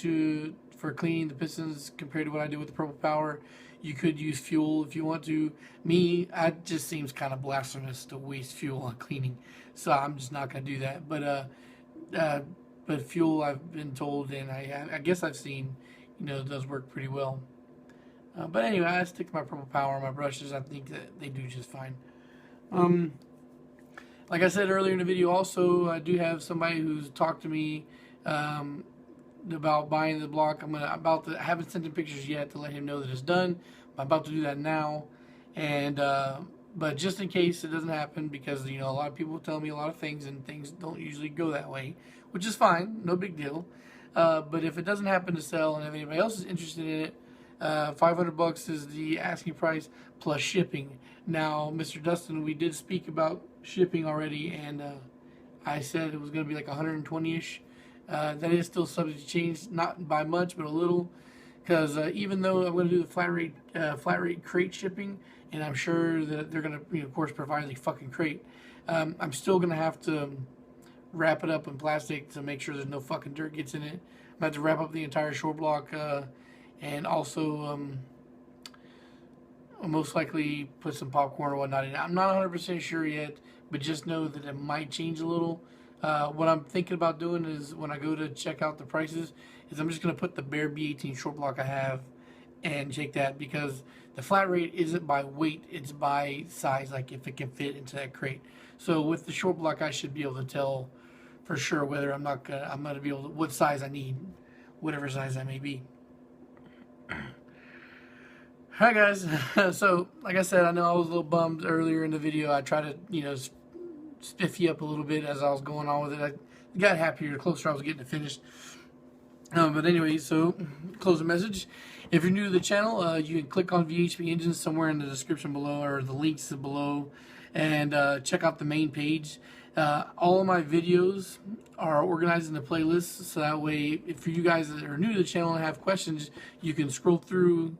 for cleaning the pistons compared to what I do with the Purple Power, you could use fuel if you want to. Me, it just seems kind of blasphemous to waste fuel on cleaning, so I'm just not going to do that. But fuel, I've been told, and I guess I've seen, you know, it does work pretty well. But anyway, I stick to my Purple Power on my brushes. I think that they do just fine. Like I said earlier in the video, also, I do have somebody who's talked to me about buying the block. I haven't sent him pictures yet to let him know that it's done. I'm about to do that now. And but just in case it doesn't happen, because, you know, a lot of people tell me a lot of things, and things don't usually go that way, which is fine, no big deal. But if it doesn't happen to sell, and if anybody else is interested in it, $500 is the asking price plus shipping. Now, Mr. Dustin, we did speak about shipping already, and I said it was going to be like 120-ish. That is still subject to change, not by much, but a little, because even though I'm going to do the flat rate crate shipping, and I'm sure that they're going to, you know, of course, provide the fucking crate, I'm still going to have to wrap it up in plastic to make sure there's no fucking dirt gets in it. I'm going to have to wrap up the entire shore block, and also I'll most likely put some popcorn or whatnot in it. I'm not 100% sure yet, but just know that it might change a little. What I'm thinking about doing is, when I go to check out the prices, is I'm just going to put the bare B18 short block I have and check that, because the flat rate isn't by weight, it's by size, like if it can fit into that crate. So with the short block, I should be able to tell for sure whether I'm going to be able to, what size I need, whatever size I may be. Alright guys, so like I said, I know I was a little bummed earlier in the video. I tried to, you know, spiff you up a little bit as I was going on with it. I got happier the closer I was getting to finished. But anyway, so closing message. If you're new to the channel, you can click on VHP Engines somewhere in the description below, or the links below, and check out the main page. All of my videos are organized into playlists, so that way, if you guys that are new to the channel and have questions, you can scroll through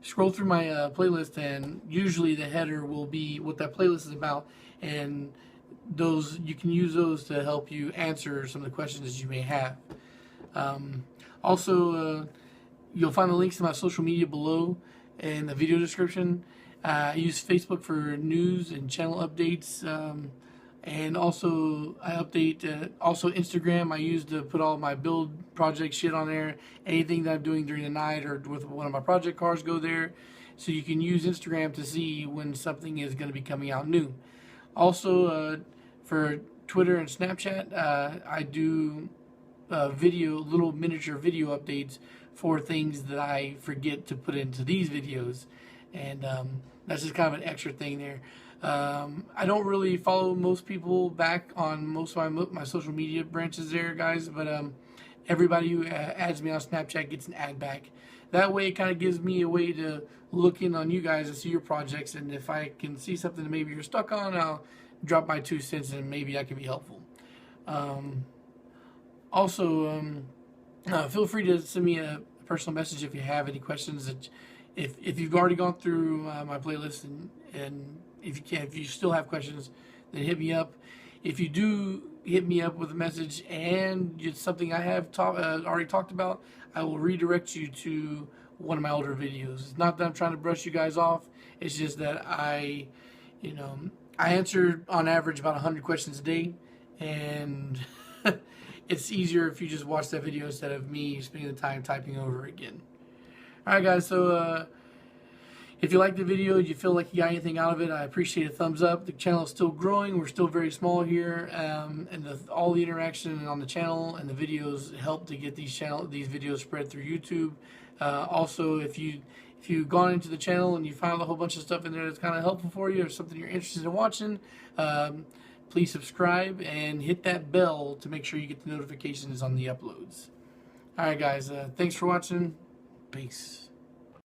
my playlist, and usually the header will be what that playlist is about, and those, you can use those to help you answer some of the questions that you may have. Also, you'll find the links to my social media below in the video description. I use Facebook for news and channel updates, and also I update also Instagram. I use to put all my build project shit on there. Anything that I'm doing during the night or with one of my project cars go there, so you can use Instagram to see when something is going to be coming out new. Also, for Twitter and Snapchat, I do little miniature video updates for things that I forget to put into these videos, and that's just kind of an extra thing there. I don't really follow most people back on most of my social media branches there, guys, but everybody who adds me on Snapchat gets an ad back. That way it kind of gives me a way to look in on you guys and see your projects, and if I can see something that maybe you're stuck on, I'll drop my 2 cents and maybe I can be helpful. Also, feel free to send me a personal message if you have any questions. That if you've already gone through my playlist, and if you still have questions, then hit me up. If you do hit me up with a message and it's something I have already talked about, I will redirect you to one of my older videos. It's not that I'm trying to brush you guys off. It's just that I answer on average about 100 questions a day, and it's easier if you just watch that video instead of me spending the time typing over again. Alright guys, so if you like the video, you feel like you got anything out of it, I appreciate a thumbs up. The channel is still growing. We're still very small here, and all the interaction on the channel and the videos help to get these videos spread through YouTube. Also, if you've gone into the channel and you found a whole bunch of stuff in there that's kind of helpful for you, or something you're interested in watching, please subscribe and hit that bell to make sure you get the notifications on the uploads. Alright guys, thanks for watching. Peace.